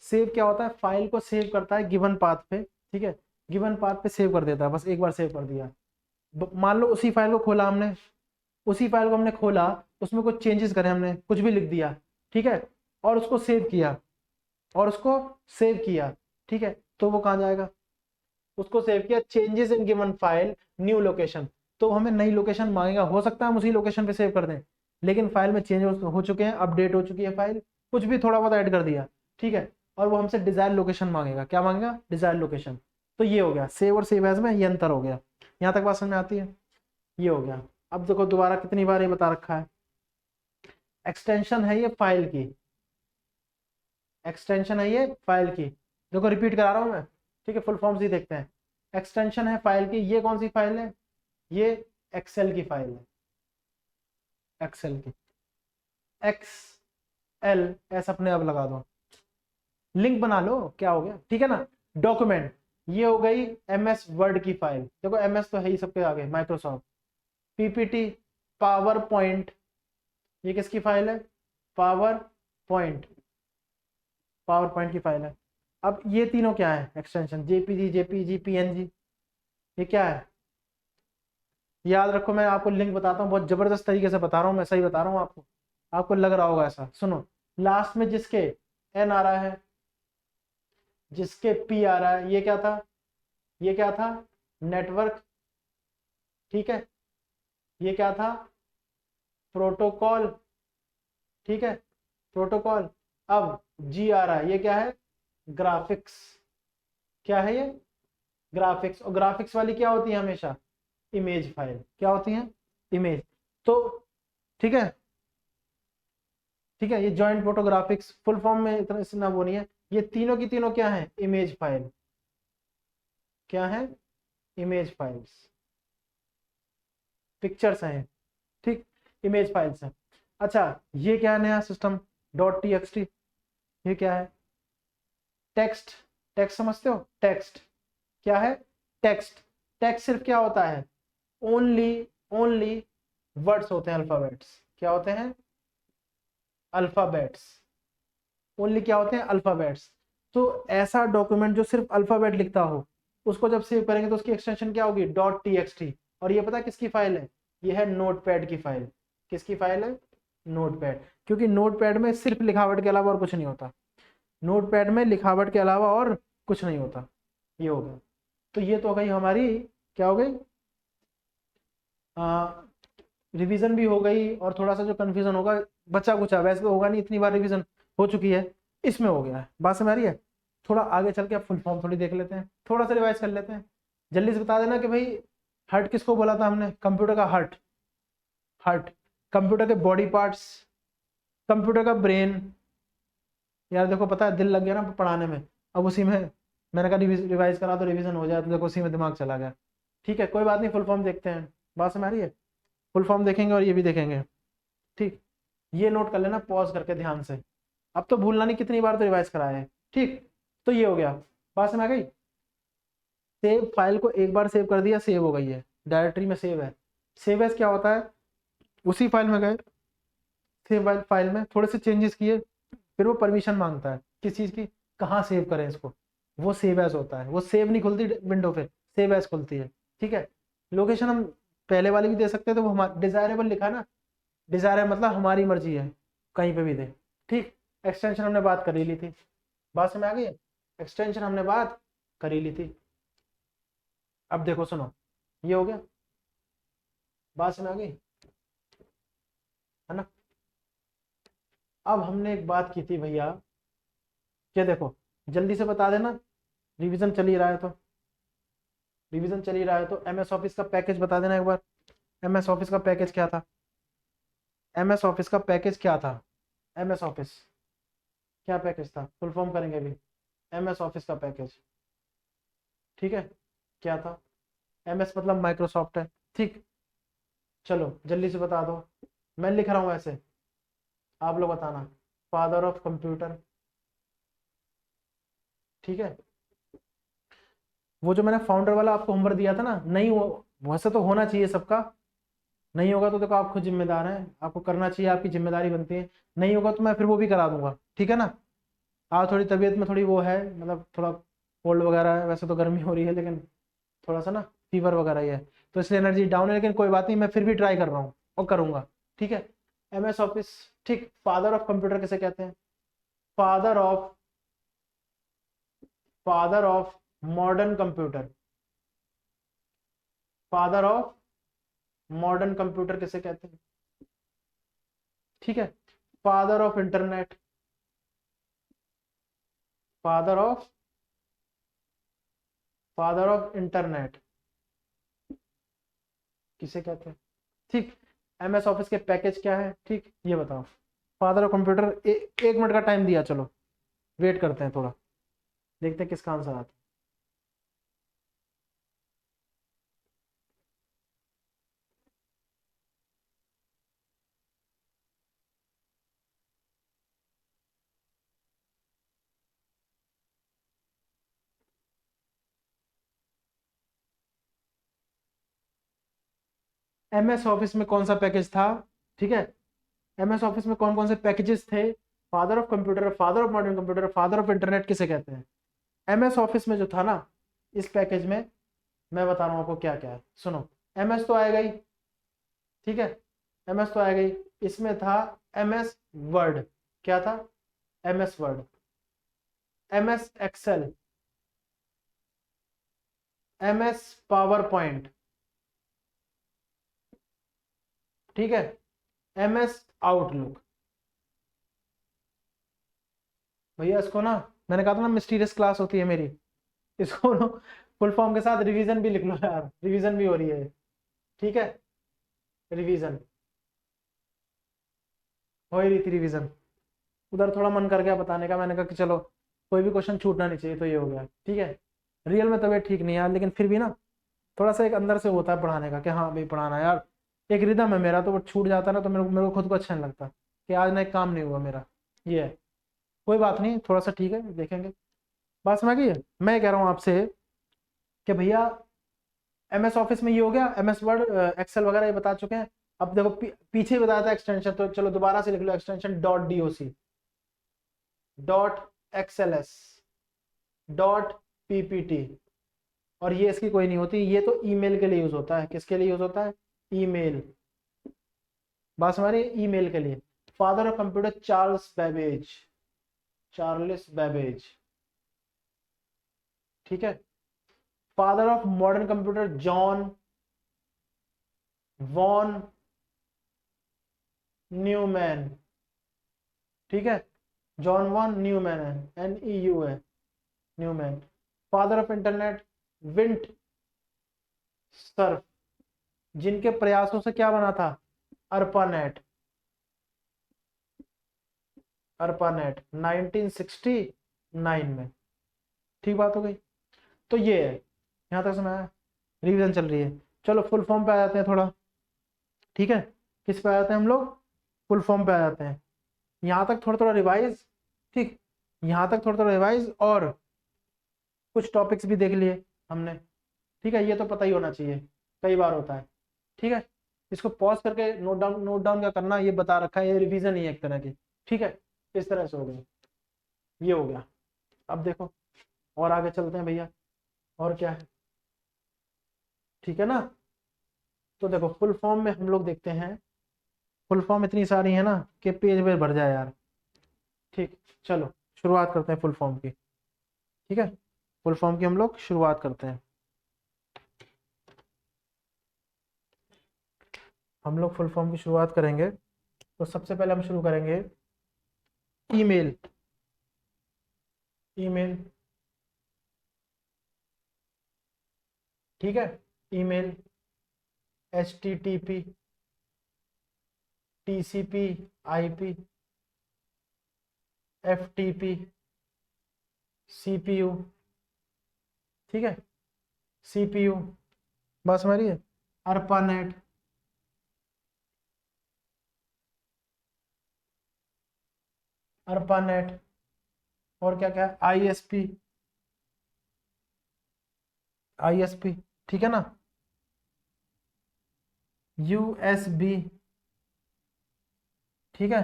सेव क्या होता है, फाइल को सेव करता है गिवन पाथ पे, ठीक है, गिवन पाथ पे सेव कर देता है, बस एक बार सेव कर दिया। मान लो उसी फाइल को खोला हमने, उसी फाइल को हमने खोला, उसमें कुछ चेंजेस करे हमने, कुछ भी लिख दिया, ठीक है, और उसको सेव किया, और उसको सेव किया, ठीक है, तो वो कहाँ जाएगा, उसको सेव किया, changes in given file new location, तो हमें नई लोकेशन मांगेगा, हो सकता है हम उसी लोकेशन पे सेव कर दें, लेकिन फाइल में चेंज हो चुके हैं, अपडेट हो चुकी है फाइल, कुछ भी थोड़ा बहुत ऐड कर दिया, ठीक है, और वो हमसे डिजायर लोकेशन मांगेगा, क्या मांगेगा, डिजायर लोकेशन। तो ये हो गया सेव और सेव एज में ये अंतर हो गया, यहाँ तक बात समझ में आती है, ये हो गया। अब देखो दोबारा कितनी बार ये बता रखा है, एक्सटेंशन है ये फाइल की, एक्सटेंशन है ये फाइल की, देखो रिपीट करा रहा हूं मैं, ठीक है, फुल फॉर्म्स ही देखते हैं। एक्सटेंशन है फाइल की, ये कौन सी फाइल है, ये एक्सेल की फाइल है, एक्सेल की, एक्स एल एस अपने आप लगा दो, लिंक बना लो, क्या हो गया, ठीक है ना। डॉक्यूमेंट, ये हो गई एमएस वर्ड की फाइल, देखो एमएस तो है ही सबके आगे, माइक्रोसॉफ्ट। पीपीटी, पावर पॉइंट, ये किसकी फाइल है, पावर पॉइंट, पावर पॉइंट की फाइल है। अब ये तीनों क्या है, एक्सटेंशन, जेपीजी, जेपीजी, पीएनजी, ये क्या है, याद रखो, मैं आपको लिंक बताता हूँ, बहुत जबरदस्त तरीके से बता रहा हूँ, मैं सही बता रहा हूँ आपको, आपको लग रहा होगा ऐसा, सुनो, लास्ट में जिसके एन आ रहा है, जिसके पी आ रहा है, ये क्या था, ये क्या था, नेटवर्क, ठीक है, ये क्या था, प्रोटोकॉल, ठीक है, प्रोटोकॉल। अब जी आ रहा है, ये क्या है, ग्राफिक्स, क्या है ये, ग्राफिक्स, और ग्राफिक्स वाली क्या होती है हमेशा, इमेज फाइल, क्या होती है, इमेज। तो ठीक है, ठीक है, ये जॉइंट फोटोग्राफिक्स, फुल फॉर्म में इतना वो नहीं है, ये तीनों की तीनों क्या है, इमेज फाइल, क्या है, इमेज फाइल्स, पिक्चर्स हैं, ठीक, इमेज फाइल्स हैं। अच्छा, ये क्या है नया सिस्टम, डॉट टीएक्सटी, ये क्या है, टेक्स्ट, टेक्स्ट समझते हो, टेक्स्ट क्या है, टेक्स्ट, टेक्स्ट सिर्फ क्या होता है, ओनली, ओनली वर्ड्स होते हैं, अल्फाबेट्स, क्या होते हैं, अल्फाबेट्स, ओनली क्या होते हैं, अल्फाबेट्स। तो ऐसा डॉक्यूमेंट जो सिर्फ अल्फाबेट लिखता हो, उसको जब सेव करेंगे तो उसकी एक्सटेंशन क्या होगी, डॉट टीएक्सटी, और ये पता है किसकी फाइल है, ये है नोटपैड की फाइल, किसकी फाइल है, नोटपैड, क्योंकि नोटपैड में सिर्फ लिखावट के अलावा और कुछ नहीं होता, नोटपैड में लिखावट के अलावा और कुछ नहीं होता, ये हो गया। तो ये तो हो गई हमारी, क्या हो गई, रिवीजन भी हो गई, और थोड़ा सा जो कंफ्यूजन होगा बचा कुचा, वैसे तो होगा नहीं, इतनी बार रिवीजन हो चुकी है, इसमें हो गया है, बात समझ आ रही है। थोड़ा आगे चल के आप फुल फॉर्म थोड़ी देख लेते हैं, थोड़ा सा रिवाइज कर लेते हैं, जल्दी से बता देना कि भाई हार्ट किसको बोला था हमने, कंप्यूटर का हार्ट, हार्ट, कंप्यूटर के बॉडी पार्ट्स, कंप्यूटर का ब्रेन, यार देखो पता है दिल लग गया ना पढ़ाने में, अब उसी में मैंने कहा रिवाइज करा तो रिवीजन हो जाए, तो देखो उसी में दिमाग चला गया, ठीक है, कोई बात नहीं, फुल फॉर्म देखते हैं, बात समझ आ रही है, फुल फॉर्म देखेंगे और ये भी देखेंगे, ठीक, ये नोट कर लेना पॉज करके ध्यान से, अब तो भूलना नहीं कितनी बार तो रिवाइज कराया है, ठीक। तो ये हो गया, बात समझ आ गई, सेव फाइल को एक बार सेव कर दिया, सेव हो गई है, डायरेक्टरी में सेव है, सेव एज क्या होता है, उसी फाइल में गए, सेव फाइल में थोड़े से चेंजेस किए, फिर वो परमिशन मांगता है किस चीज़ की, कहाँ सेव करें इसको, वो सेव एज होता है, वो सेव नहीं खुलती विंडो पे, सेव एज खुलती है, ठीक है। लोकेशन हम पहले वाली भी दे सकते हैं, तो वो हमारा डिजायरेबल लिखा ना, डिजायर मतलब हमारी मर्जी है, कहीं पे भी दे, ठीक। एक्सटेंशन हमने बात कर ही ली थी, बात समझ आ गई, एक्सटेंशन हमने बात कर ही ली थी। अब देखो सुनो, ये हो गया, बात समझ आ गई, है ना। अब हमने एक बात की थी भैया, क्या देखो, जल्दी से बता देना, रिवीजन चल ही रहा है तो, रिवीजन चल ही रहा है तो एमएस ऑफिस का पैकेज बता देना एक बार, एमएस ऑफिस का पैकेज क्या था, एमएस ऑफिस का पैकेज क्या था, एमएस ऑफिस क्या पैकेज था, फुल फॉर्म करेंगे अभी, एमएस ऑफिस का पैकेज, ठीक है, क्या था, एमएस मतलब माइक्रोसॉफ्ट है, ठीक। चलो जल्दी से बता दो, मैं लिख रहा हूँ ऐसे, आप लोग बताना, फादर ऑफ कंप्यूटर, ठीक है। वो जो मैंने फाउंडर वाला आपको होमवर्क दिया था ना, नहीं वो वैसे तो होना चाहिए सबका, नहीं होगा तो देखो आप खुद जिम्मेदार हैं, आपको करना चाहिए, आपकी जिम्मेदारी बनती है, नहीं होगा तो मैं फिर वो भी करा दूंगा, ठीक है ना। आज थोड़ी तबीयत में थोड़ी वो है, मतलब थोड़ा कोल्ड वगैरह है, वैसे तो गर्मी हो रही है, लेकिन थोड़ा सा ना फीवर वगैरह ही है, तो इसलिए एनर्जी डाउन है, लेकिन कोई बात नहीं, मैं फिर भी ट्राई कर रहा हूँ और करूँगा, ठीक है। एमएस ऑफिस, ठीक, फादर ऑफ कंप्यूटर किसे कहते हैं, father of father of modern computer, father of modern computer किसे कहते हैं? ठीक है, father of internet, father of internet किसे कहते हैं? ठीक, एमएस ऑफिस के पैकेज क्या है? ठीक, ये बताओ। फादर ऑफ कंप्यूटर, एक मिनट का टाइम दिया, चलो वेट करते हैं थोड़ा, देखते हैं किसका आंसर आता है। एमएस ऑफिस में कौन सा पैकेज था? ठीक है, एमएस ऑफिस में कौन कौन से पैकेजेस थे? Father of computer, father of modern computer, father of internet किसे कहते हैं? एमएस ऑफिस में जो था ना, इस पैकेज में मैं बता रहा हूँ आपको क्या क्या है, सुनो। एमएस तो आएगा ही, ठीक है, एमएस तो आएगा ही। इसमें था एमएस वर्ड, क्या था? MS Word, MS Excel, MS PowerPoint, ठीक है, एमएस आउटलुक। भैया इसको ना, मैंने कहा था ना मिस्टीरियस क्लास होती है मेरी, इसको ना फुल फॉर्म के साथ रिवीजन भी लिख लो यार, रिवीजन भी हो रही है, ठीक है, रिवीजन हो ही रही थी रिवीजन। उधर थोड़ा मन कर गया बताने का, मैंने कहा कि चलो कोई भी क्वेश्चन छूटना नहीं चाहिए, तो ये हो गया, ठीक है। रियल में तबीयत ठीक नहीं है यार, लेकिन फिर भी ना थोड़ा सा एक अंदर से होता है पढ़ाने का कि हाँ भाई पढ़ाना यार, एक रिदम है मेरा, तो वो छूट जाता है ना तो मेरे को खुद को अच्छा नहीं लगता कि आज ना एक काम नहीं हुआ मेरा, ये है। कोई बात नहीं, थोड़ा सा ठीक है, देखेंगे। बात समझ गई? मैं कह रहा हूँ आपसे कि भैया एमएस ऑफिस में ये हो गया, एमएस वर्ड एक्सेल वगैरह ये बता चुके हैं। अब देखो पीछे बताया था एक्सटेंशन, तो चलो दोबारा से लिख लो extension dot DOC, dot XLS, dot PPT. और ये इसकी कोई नहीं होती, ये तो ईमेल के लिए यूज होता है। किसके लिए यूज होता है? ईमेल। बस हमारे ईमेल के लिए। Father of computer Charles Babbage, Charles Babbage, ठीक है। Father of modern computer John von Neumann, ठीक है, जॉन वॉन न्यूमैन है, NEU है, Neumann. Father of internet Vint Cerf, जिनके प्रयासों से क्या बना था? अर्पानेट, अर्पानेट 1969 में, ठीक बात हो गई। तो ये है, यहां तक समझ आया? रिवीजन चल रही है। चलो फुल फॉर्म पे आ जाते हैं थोड़ा, ठीक है। किस पे आ जाते हैं हम लोग? फुल फॉर्म पे आ जाते हैं। यहाँ तक थोड़ा थोड़ा रिवाइज, ठीक, यहाँ तक थोड़ा थोड़ा रिवाइज, और कुछ टॉपिक्स भी देख लिए हमने, ठीक है। ये तो पता ही होना चाहिए, कई बार होता है, ठीक है। इसको पॉज करके नोट डाउन क्या करना, ये बता रखा है, ये रिवीजन ही है एक तरह की, ठीक है। इस तरह से हो गया, ये हो गया। अब देखो और आगे चलते हैं भैया, और क्या है, ठीक है ना। तो देखो फुल फॉर्म में हम लोग देखते हैं, फुल फॉर्म इतनी सारी है ना कि पेज पे भर जाए यार, ठीक। चलो शुरुआत करते हैं फुल फॉर्म की, ठीक है। फुल फॉर्म की हम लोग शुरुआत करते हैं। हम लोग फुल फॉर्म की शुरुआत करेंगे, तो सबसे पहले हम शुरू करेंगे ईमेल, ईमेल, ठीक है। Email, HTTP, TCP, IP, FTP, CPU, ठीक है, CPU, बस हमारी है। अर्पानेट, अर्पानेट, और क्या क्या है? ISP, ISP, ठीक है ना। USB, ठीक है।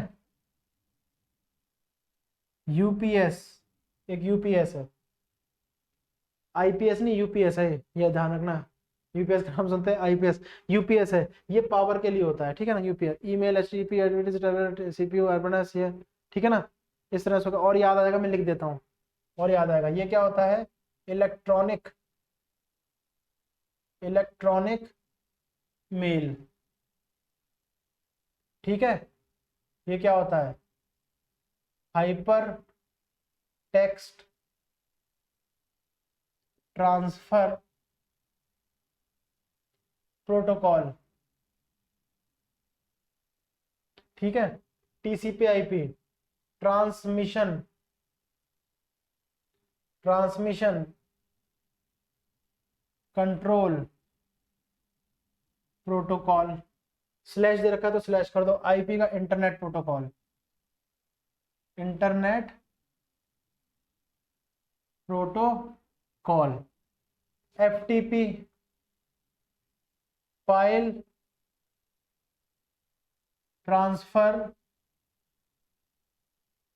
UPS, एक UPS है, IPS नहीं UPS है, ये ध्यान रखना। UPS का नाम सुनते हैं, IPS, UPS है, ये पावर के लिए होता है, ठीक है ना। UPS, email, HTTP, advertise, CPU, अर्बनस, ये ठीक है ना। इस तरह से होगा, और याद आ जाएगा, मैं लिख देता हूँ। और याद आएगा। ये क्या होता है? Electronic mail. ठीक है, ये क्या होता है? Hyper text transfer protocol. ठीक है, TCP IP transmission control protocol. Slash दे रखा है तो स्लैश कर दो। आईपी का internet protocol, internet protocol. FTP file transfer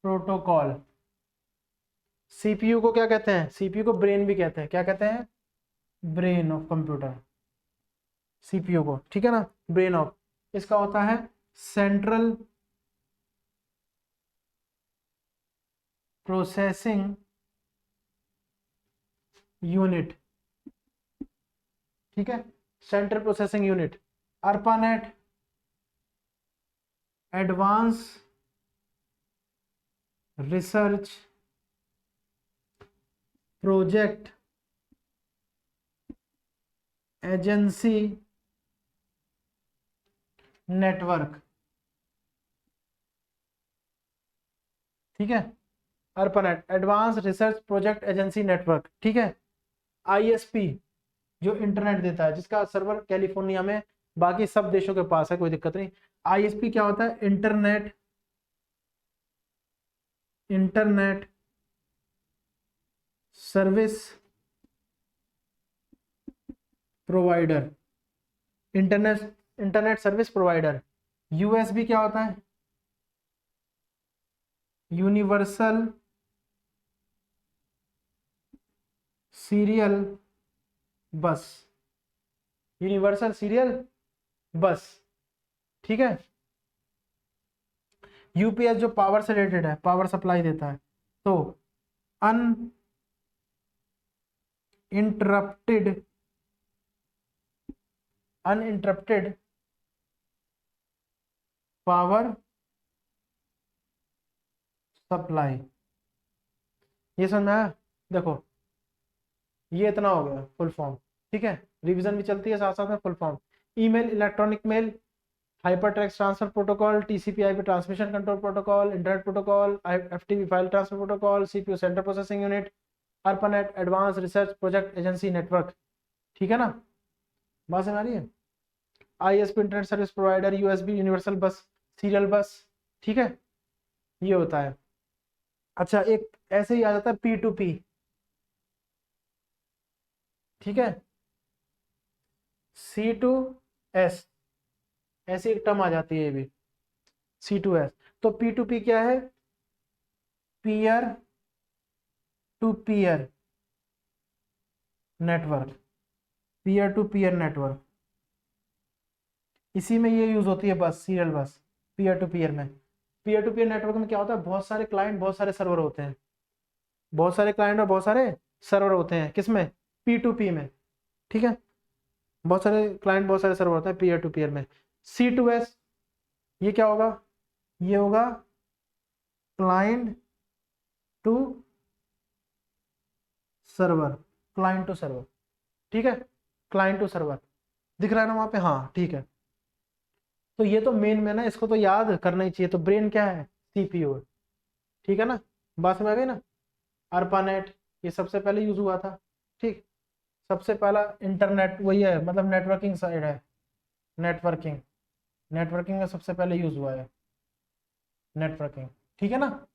protocol. CPU को क्या कहते हैं? सीपीयू को ब्रेन भी कहते हैं। क्या कहते हैं? ब्रेन ऑफ कंप्यूटर, सीपीयू को। ठीक है ना, ब्रेन ऑफ। इसका होता है सेंट्रल प्रोसेसिंग यूनिट। ठीक है, central processing unit. ARPANET advance research project agency network. ठीक है, ARPANET advance research project agency network. ठीक है, आईएसपी जो इंटरनेट देता है, जिसका सर्वर कैलिफोर्निया में, बाकी सब देशों के पास है, कोई दिक्कत नहीं। आईएसपी क्या होता है? Internet service provider. Internet service provider. USB क्या होता है? यूनिवर्सल सीरियल बस। Universal serial bus. ठीक है, यूपीएस जो पावर से रिलेटेड है, पावर सप्लाई देता है। तो अनइंटरप्टेड पावर सप्लाई। ये समझ में आया? देखो, ये इतना हो गया फुल फॉर्म। ठीक है, रिवीजन भी चलती है साथ साथ में। Full form: email, electronic mail, hyper text transfer protocol, TCP IP transmission control protocol, internet protocol, FTP file transfer protocol, CPU central processing unit, ARPANET advance research project agency network. ठीक है ना, बात समझ आ रही है? ISP internet service provider, USB universal bus serial bus. ठीक है, ये होता है। अच्छा, एक ऐसे ही आ जाता है P2P। ठीक है, C2S, ऐसी एक टर्म आ जाती है ये भी, C2S। तो P2P क्या है? Peer to peer network. Peer to peer network, इसी में ये यूज होती है bus, serial bus. Peer to peer में, पीयर टू पीयर नेटवर्क में क्या होता है? बहुत सारे क्लाइंट, बहुत सारे सर्वर होते हैं। बहुत सारे क्लाइंट और बहुत सारे सर्वर होते हैं। किसमें? P2P में। ठीक है, बहुत सारे क्लाइंट, बहुत सारे सर्वर होते हैं पीयर टू पीयर में। C2S, ये क्या होगा? ये होगा client to server, client to server. ठीक है, क्लाइंट टू सर्वर दिख रहा है ना वहां पे? हाँ, ठीक है। तो ये तो मेन में ना, इसको तो याद करना ही चाहिए। तो ब्रेन क्या है? सीपीयू। ठीक है ना, बात समझ आ गई ना? ARPANET ये सबसे पहले यूज हुआ था। ठीक, सबसे पहला इंटरनेट वही है, मतलब नेटवर्किंग साइड है। नेटवर्किंग नेटवर्किंग में सबसे पहले यूज हुआ है नेटवर्किंग। ठीक है ना,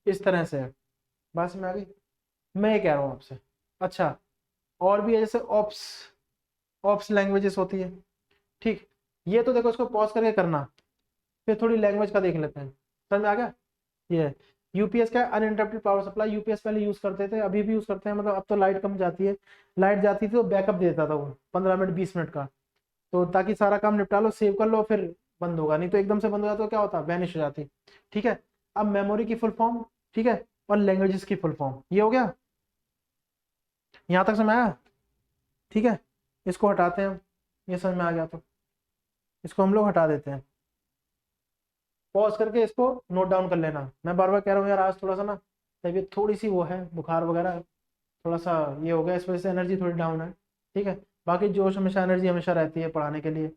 इस तरह से है। बात समझ आ गई? मैं ये कह रहा हूँ आपसे। अच्छा, और भी है, जैसे ऑप्स ऑप्स लैंग्वेजेस होती है। ठीक, ये तो देखो, इसको पॉज करके करना, फिर थोड़ी लैंग्वेज का देख लेते हैं। समझ में आ गया? ये यूपीएस का अनइंटरप्टेड पावर सप्लाई। यूपीएस पहले यूज करते थे, अभी भी यूज करते हैं, मतलब अब तो लाइट कम जाती है। लाइट जाती थी तो बैकअप देता था वो 15 मिनट 20 मिनट का, तो ताकि सारा काम निपटा लो, सेव कर लो, फिर बंद होगा। नहीं तो एकदम से बंद हो जाता तो क्या होता? वैनिश हो जाती। ठीक है, अब मेमोरी की फुल फॉर्म। ठीक है, और लैंग्वेजेस की फुल फॉर्म। ये हो गया, यहाँ तक समझ आया? ठीक है, इसको हटाते हैं हम, ये समझ में आ गया तो इसको हम लोग हटा देते हैं। पॉज करके इसको नोट डाउन कर लेना। मैं बार बार कह रहा हूँ यार, आज थोड़ा सा ना तबीयत थोड़ी सी वो है, बुखार वगैरह थोड़ा सा ये हो गया, इस वजह से एनर्जी थोड़ी डाउन है। ठीक है, बाकी जोश हमेशा, एनर्जी हमेशा रहती है पढ़ाने के लिए।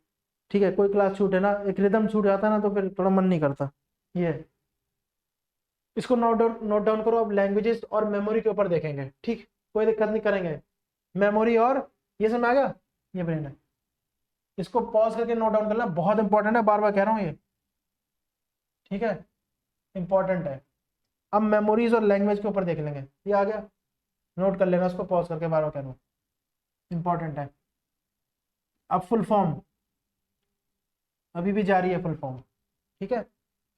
ठीक है, कोई क्लास छूटे ना, एक रिदम छूट जाता है ना, तो फिर थोड़ा मन नहीं करता। ये है। इसको नोट डाउन करो। अब लैंग्वेजेस और मेमोरी के ऊपर देखेंगे। ठीक, कोई दिक्कत नहीं, करेंगे मेमोरी और ये समझ आ गया, ये ब्रेन है। इसको पॉज करके नोट डाउन करना, बहुत इंपॉर्टेंट है, बार बार कह रहा हूँ ये। ठीक है, इंपॉर्टेंट है। अब मेमोरीज और लैंग्वेज के ऊपर देख लेंगे। ये आ गया, नोट कर लेना उसको, पॉज करके बार बार कह रहा हूँ, इंपॉर्टेंट है। अब फुल फॉर्म अभी भी जारी है, फुल फॉर्म। ठीक है,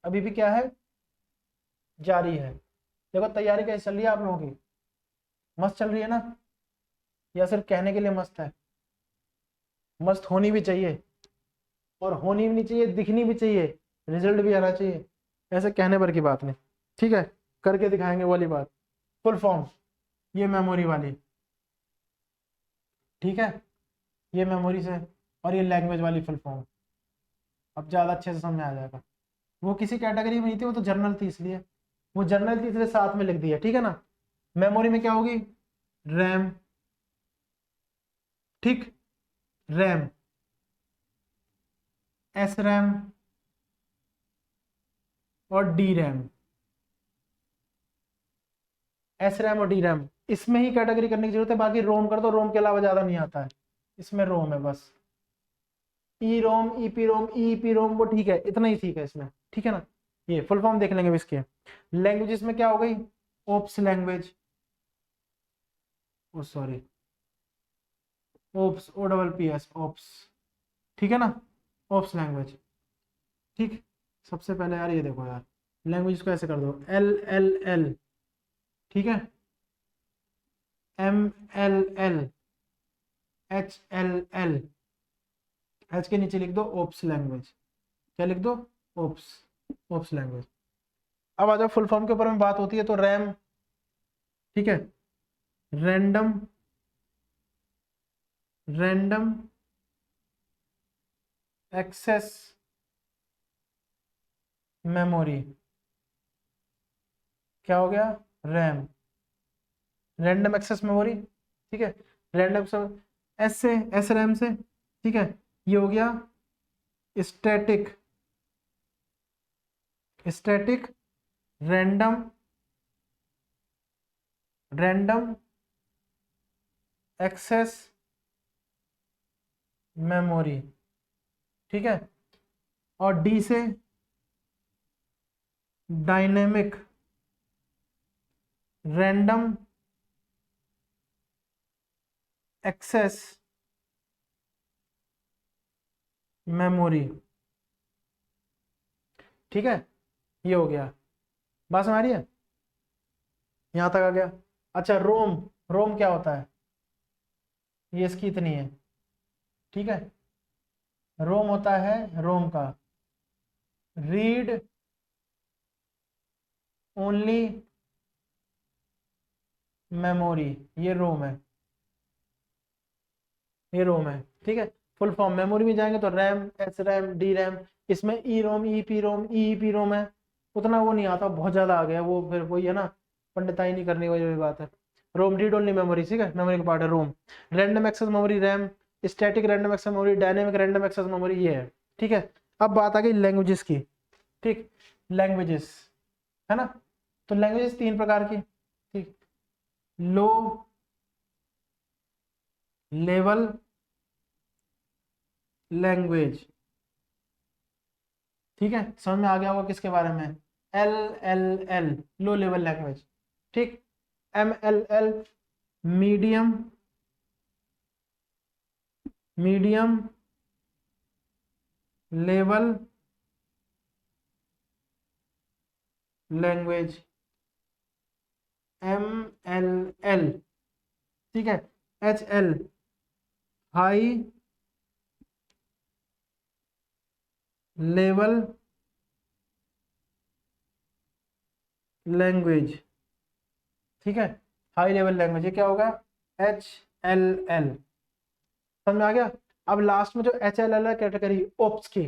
अभी भी क्या है, जारी है। देखो तैयारी कैसे चल रही है आप लोगों की, मस्त चल रही है ना, या सिर्फ कहने के लिए मस्त है? मस्त होनी भी चाहिए, और होनी भी नहीं चाहिए, दिखनी भी चाहिए, रिजल्ट भी आना चाहिए। ऐसे कहने पर की बात नहीं। ठीक है, करके दिखाएंगे वो वाली बात। फुल फॉर्म, ये मेमोरी वाली। ठीक है, ये मेमोरी से, और ये लैंग्वेज वाली फुल फॉर्म। अब ज़्यादा अच्छे से समझ में आ जाएगा। वो किसी कैटेगरी में नहीं थी, वो तो जर्नल थी, इसलिए वो जर्नल थी, इसलिए साथ में लिख दिया। ठीक है ना, मेमोरी में क्या होगी, रैम। ठीक, रैम, एस रैम और डी रैम। एस रैम और डी रैम, इसमें ही कैटेगरी करने की जरूरत है, बाकी रोम कर दो, रोम के अलावा ज्यादा नहीं आता है। इसमें रोम है बस, ई रोम, ईपी रोम, ईपी रोम, वो ठीक है, इतना ही ठीक है इसमें। ठीक है ना, ये फुल फॉर्म देख लेंगे अब इसके। लैंग्वेजेस में क्या हो गई, OOPs language, oh sorry, OOPs, O double P S, OOPs. ठीक है ना, ओप्स लैंग्वेज। ठीक, सबसे पहले यार ये देखो यार, लैंग्वेज को ऐसे कर दो, एल एल एल। ठीक है, M L L, H L L, H के नीचे लिख दो ओप्स लैंग्वेज। क्या लिख दो, ओप्स, ओप्स लैंग्वेज। अब आ जाओ फुल फॉर्म के ऊपर में बात होती है तो रैम। ठीक है, रैंडम, रैंडम एक्सेस मेमोरी। क्या हो गया, रैम, रैंडम एक्सेस मेमोरी। ठीक है, रैंडम एस से, एस रैम से। ठीक है, ये हो गया static, static random, random access memory. ठीक है, और डी से डायनेमिक रैंडम एक्सेस मेमोरी। ठीक है, ये हो गया, बात समझ आ रही है, यहां तक आ गया। अच्छा, रोम, रोम क्या होता है, ये इसकी इतनी है। ठीक है, रोम होता है, रोम का रीड ओनली मेमोरी, ये रोम है, ये रोम है। ठीक है, फुल फॉर्म मेमोरी में जाएंगे तो RAM, S RAM, D RAM. इसमें ई रोम, E P ROM, E P ROM है, उतना वो नहीं आता, बहुत ज्यादा आ गया वो, फिर वही है ना, पंडिताई नहीं करनी, वही बात है। रोम रीड ओनली मेमोरी, ठीक है, मेमोरी का पार्ट है ROM. Random access memory RAM, static random access memory, dynamic random access memory, ये है। ठीक है, अब बात आ गई लैंग्वेजेस की। ठीक, लैंग्वेजेस है ना, तो लैंग्वेजेस तीन प्रकार की। ठीक, लो लेवल लैंग्वेज। ठीक है, समझ में आ गया होगा किसके बारे में, L L L, low level language. ठीक, M L L, medium, medium level language, M L L. ठीक है, H L, high level language. ठीक है, हाई लेवल लैंग्वेज, ये क्या होगा, HLL, समझ में आ गया। अब लास्ट में जो HLL है कैटेगरी ओप्स की,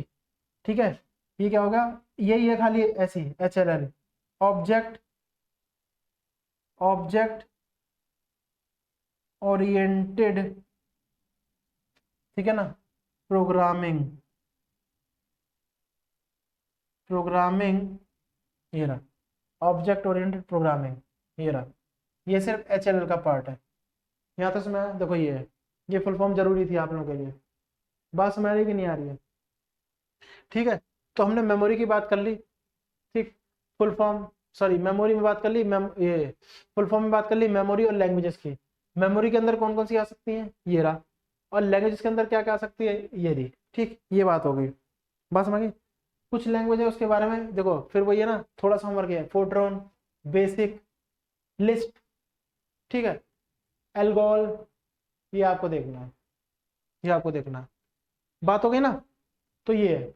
ठीक है, ये क्या होगा, यही है खाली ऐसी HLL, ऑब्जेक्ट ऑब्जेक्ट ओरिएंटेड, ठीक है ना, प्रोग्रामिंग प्रोग्रामिंग, ये रहा ऑब्जेक्ट ओरिएंटेड प्रोग्रामिंग, ये रहा, ये सिर्फ HLL का पार्ट है। यहाँ तक समझ आया? देखो ये है, ये फुल फॉर्म जरूरी थी आप लोगों के लिए, बात समझ आ रही है कि नहीं आ रही है? ठीक है, तो हमने मेमोरी की बात कर ली, ठीक, फुल फॉर्म, सॉरी मेमोरी में बात कर ली, ये फुल फॉर्म में बात कर ली मेमोरी और लैंग्वेजेस की। मेमोरी के अंदर कौन कौन सी आ सकती हैं, ये रहा, और लैंग्वेजेस के अंदर क्या क्या आ सकती है, ये रही। ठीक, ये बात हो गई, बात समझ गई। कुछ लैंग्वेज है उसके बारे में देखो, फिर वही है ना, थोड़ा सा होमवर्क है, फोर्ट्रॉन, बेसिक, लिस्प, ठीक है, एल्गोल, ये आपको देखना है, ये आपको देखना है, बात हो गई ना। तो ये है,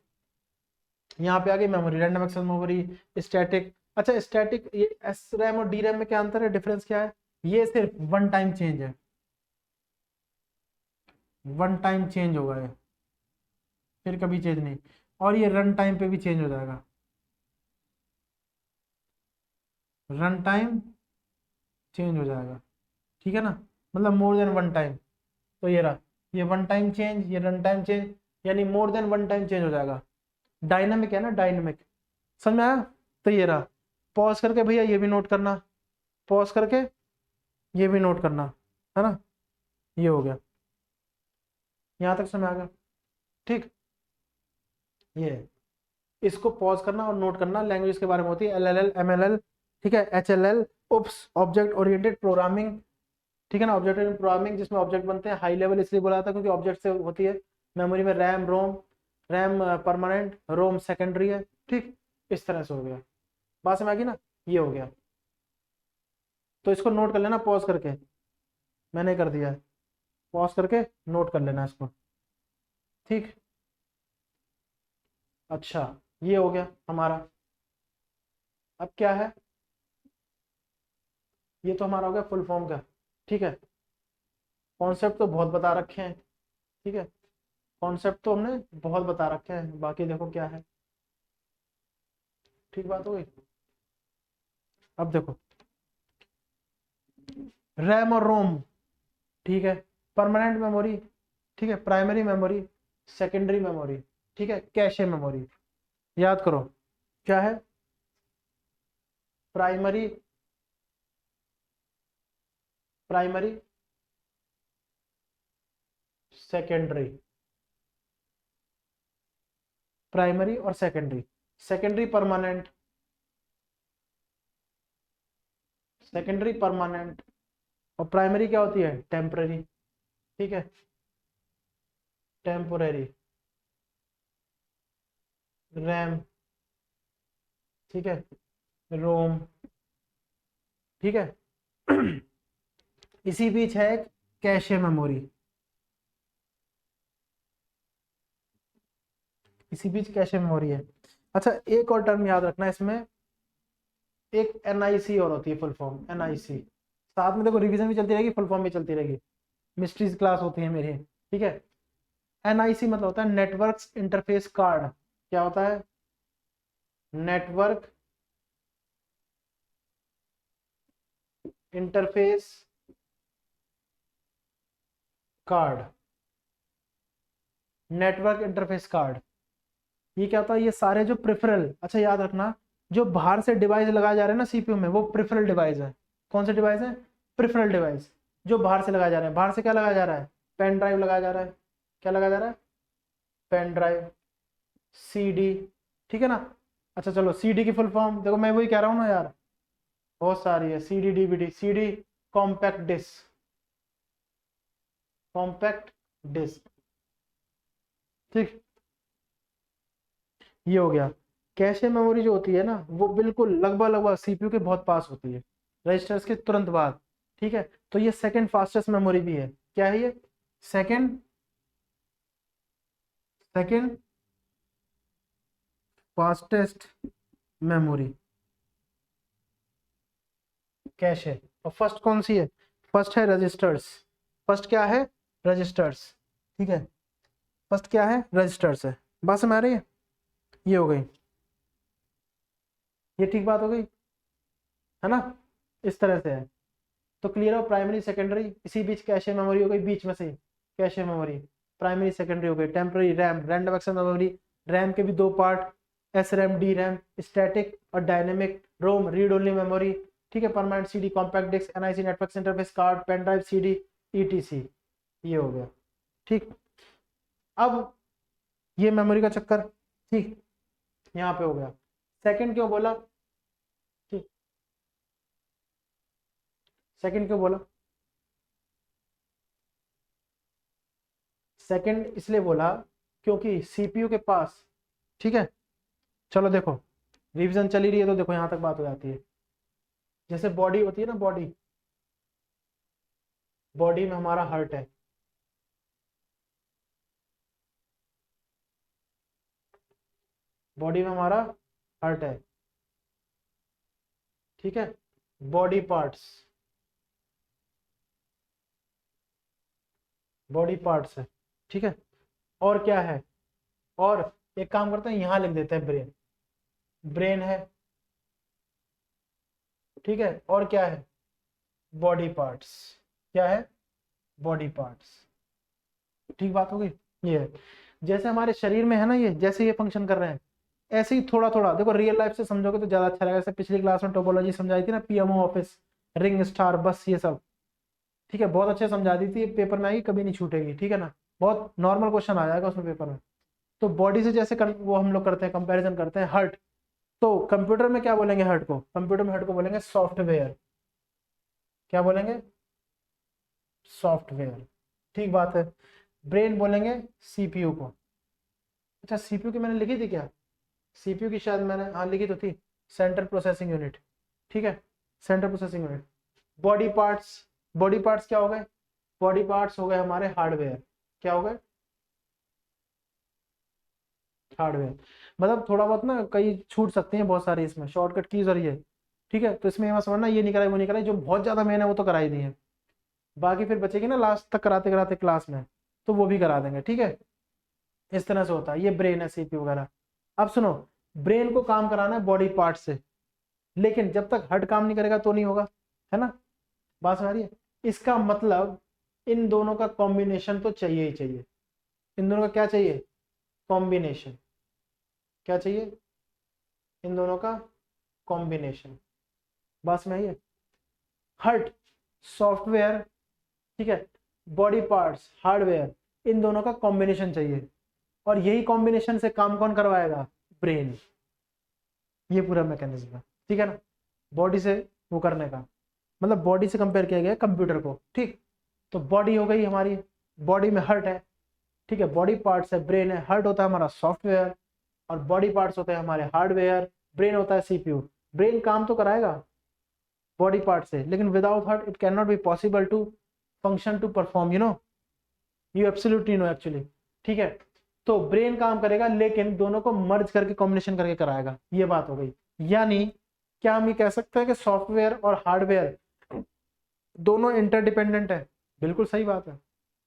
यहाँ पे आ गई memory, random access memory, static. अच्छा स्टैटिक, ये एस रैम और डी रैम में क्या अंतर है, डिफरेंस क्या है, ये सिर्फ वन टाइम चेंज है, वन टाइम चेंज होगा ये, फिर कभी चेंज नहीं, और ये रन टाइम पे भी चेंज हो जाएगा, रन टाइम चेंज हो जाएगा, ठीक है ना, मतलब मोर देन वन टाइम। तो ये रहा, ये वन टाइम चेंज, ये रन टाइम चेंज, यानी more than one time change हो जाएगा। डायनामिक है ना, डायनामिक, समझ में आया। तो ये रहा, पॉज करके भैया ये भी नोट करना, पॉज करके ये भी नोट करना, है ना, ये हो गया, यहाँ तक समझ आ गया, ठीक, ये है। इसको पॉज करना और नोट करना, लैंग्वेज के बारे में होती है LLL MLL, ठीक है, HLL उप्स ऑब्जेक्ट ओरिएंटेड प्रोग्रामिंग, ठीक है ना, ऑब्जेक्ट ओरिएंटेड प्रोग्रामिंग जिसमें ऑब्जेक्ट बनते हैं, हाई लेवल इसलिए बोला था क्योंकि ऑब्जेक्ट से होती है। मेमोरी में रैम रोम, रैम परमानेंट, रोम सेकेंडरी है, ठीक, इस तरह से हो गया, बात समझ आ गई ना, ये हो गया। तो इसको नोट कर लेना पॉज करके, मैंने कर दिया है, पॉज करके नोट कर लेना इसको, ठीक। अच्छा, ये हो गया हमारा, अब क्या है, ये तो हमारा हो गया फुल फॉर्म का, ठीक है, कॉन्सेप्ट तो बहुत बता रखे हैं, ठीक है, कॉन्सेप्ट तो हमने बहुत बता रखे हैं, बाकी देखो क्या है, ठीक बात हो गई। अब देखो, रैम और रोम, ठीक है, परमानेंट मेमोरी, ठीक है, प्राइमरी मेमोरी, सेकेंडरी मेमोरी, ठीक है, कैशे मेमोरी, याद करो क्या है, प्राइमरी, प्राइमरी, सेकेंडरी, प्राइमरी और secondary, secondary permanent, secondary permanent, और प्राइमरी क्या होती है, टेम्पररी, ठीक है, टेम्पोररी, रैम, ठीक है, रोम, ठीक है। इसी बीच है एक कैशे मेमोरी, इसी बीच कैशे मेमोरी है। अच्छा एक और टर्म याद रखना इसमें, एक NIC और होती है फुल फॉर्म, NIC, साथ में देखो रिवीजन भी चलती रहेगी, फुल फॉर्म भी चलती रहेगी, मिस्ट्रीज क्लास होती है मेरी, ठीक है। NIC मतलब होता है नेटवर्क इंटरफेस कार्ड, क्या होता है, network interface card, network interface card, ये क्या होता है, ये सारे जो प्रिफरल, अच्छा याद रखना, जो बाहर से डिवाइस लगाए जा रहे हैं ना सीपीयू में, वो प्रिफरल डिवाइस है, कौन से डिवाइस है, प्रिफरल डिवाइस, जो बाहर से लगाए जा रहे हैं, बाहर से क्या लगाया जा रहा है, पेन ड्राइव लगाया जा रहा है, क्या लगाया जा रहा है, पेन ड्राइव, CD, ठीक है ना। अच्छा चलो CD की फुल फॉर्म देखो, मैं वही कह रहा हूँ ना यार, बहुत सारी है, CD DVD, CD compact disc, compact disc, ठीक, ये हो गया। कैशे मेमोरी जो होती है ना, वो बिल्कुल लगभग लगभग सीपीयू के बहुत पास होती है, रजिस्टर्स के तुरंत बाद, ठीक है। तो ये सेकंड फास्टेस्ट मेमोरी भी है, क्या है ये, second, second fastest memory, cache, और फर्स्ट कौन सी है? फर्स्ट है रजिस्टर्स। फर्स्ट क्या है? रजिस्टर्स। ठीक है, फर्स्ट क्या है? रजिस्टर्स है। बात समझ आ रही है? ये हो गई, ये ठीक बात हो गई है ना? इस तरह से है। तो क्लियर हो? प्राइमरी सेकेंडरी, इसी बीच कैशे मेमोरी हो गई, बीच में से कैशे मेमोरी, प्राइमरी सेकेंडरी हो गई। Temporary RAM, random access memory, RAM के भी दो part, S RAM, D RAM, static और dynamic. ROM, read only memory. ठीक है, permanent CD, compact disc, NIC, network interface card, pen drive, CD, etc. ये हो गया। ठीक, अब ये मेमोरी का चक्कर, ठीक, यहाँ पे हो गया। सेकंड क्यों बोला? ठीक, सेकंड क्यों बोला? सेकंड इसलिए बोला क्योंकि सीपीयू के पास, ठीक है, चलो देखो, रिवीजन चली रही है तो देखो यहां तक बात हो जाती है। जैसे बॉडी होती है ना, बॉडी, बॉडी में हमारा हार्ट है, बॉडी में हमारा हार्ट है, ठीक है, बॉडी पार्ट्स, बॉडी पार्ट्स है, ठीक है। और क्या है? और एक काम करते हैं, यहां लिख देते हैं ब्रेन, ब्रेन है, ठीक है। और क्या है? Body parts. क्या है? Body parts. ठीक बात हो गई? ये है। जैसे हमारे शरीर में है ना, ये जैसे ये फंक्शन कर रहे हैं, ऐसे ही थोड़ा थोड़ा देखो, रियल लाइफ से समझोगे तो ज्यादा अच्छा लगेगा। जैसे पिछली क्लास में टोपोलॉजी समझाई थी ना, पीएमओ ऑफिस, रिंग स्टार, बस ये सब, ठीक है, बहुत अच्छे समझा दी थी। पेपर में आएगी, कभी नहीं छूटेगी, ठीक है ना? बहुत नॉर्मल क्वेश्चन आ जाएगा उसमें पेपर में। तो बॉडी से जैसे वो हम लोग करते हैं, कंपैरिजन करते हैं हार्ट। तो कंप्यूटर में क्या बोलेंगे हार्ट को? कंप्यूटर में हार्ट को बोलेंगे सॉफ्टवेयर। क्या बोलेंगे? सॉफ्टवेयर। ठीक बात है। ब्रेन बोलेंगे सीपीयू को। अच्छा, सीपीयू की मैंने लिखी थी क्या? सीपीयू की शायद मैंने, हाँ लिखी तो थी, सेंट्रल प्रोसेसिंग यूनिट, ठीक है, central processing unit. Body parts, body parts क्या हो गए? बॉडी पार्ट्स हो गए हमारे हार्डवेयर। क्या हो गए? हार्डवेयर। मतलब थोड़ा बहुत ना कई छूट सकते हैं बहुत सारे इसमें, शॉर्टकट कीज और ये, ठीक है। तो इसमें ये मत समझना ये नहीं कराई वो नहीं कराई, जो बहुत ज्यादा मेन है वो तो कराई दी है, बाकी फिर बचेगी ना लास्ट तक कराते कराते क्लास में, तो वो भी करा देंगे, ठीक है। इस तरह से होता है, ये ब्रेन है, सीपीयू वगैरह। अब सुनो, ब्रेन को काम कराना है बॉडी पार्ट से, लेकिन जब तक हार्ट काम नहीं करेगा तो नहीं होगा, है ना? बात समझ रही है? इसका मतलब इन दोनों का कॉम्बिनेशन तो चाहिए ही चाहिए। इन दोनों का क्या चाहिए? कॉम्बिनेशन। क्या चाहिए? इन दोनों का कॉम्बिनेशन। बात समझ आई है? हार्ट, सॉफ्टवेयर, ठीक है, बॉडी पार्ट्स, हार्डवेयर, इन दोनों का कॉम्बिनेशन चाहिए। और यही कॉम्बिनेशन से काम कौन करवाएगा? ब्रेन। ये पूरा मैकेनिज्म है, ठीक है ना? बॉडी से वो करने का मतलब, बॉडी से कंपेयर किया गया कंप्यूटर को, ठीक। तो बॉडी हो गई हमारी, बॉडी में हार्ट है, ठीक है, बॉडी पार्ट्स है, ब्रेन है, हार्ट होता है हमारा सॉफ्टवेयर, और बॉडी पार्ट्स होते हैं हमारे हार्डवेयर, ब्रेन होता है सीपीयू। ब्रेन काम तो कराएगा बॉडी पार्ट से, लेकिन without heart it can not be possible to function to perform, you absolutely no actually, ठीक है। तो ब्रेन काम करेगा, लेकिन दोनों को मर्ज करके कॉम्बिनेशन करके कराएगा, ये बात हो गई। यानी क्या हम ये कह सकते हैं कि सॉफ्टवेयर और हार्डवेयर दोनों इंटरडिपेंडेंट है? बिल्कुल सही बात है,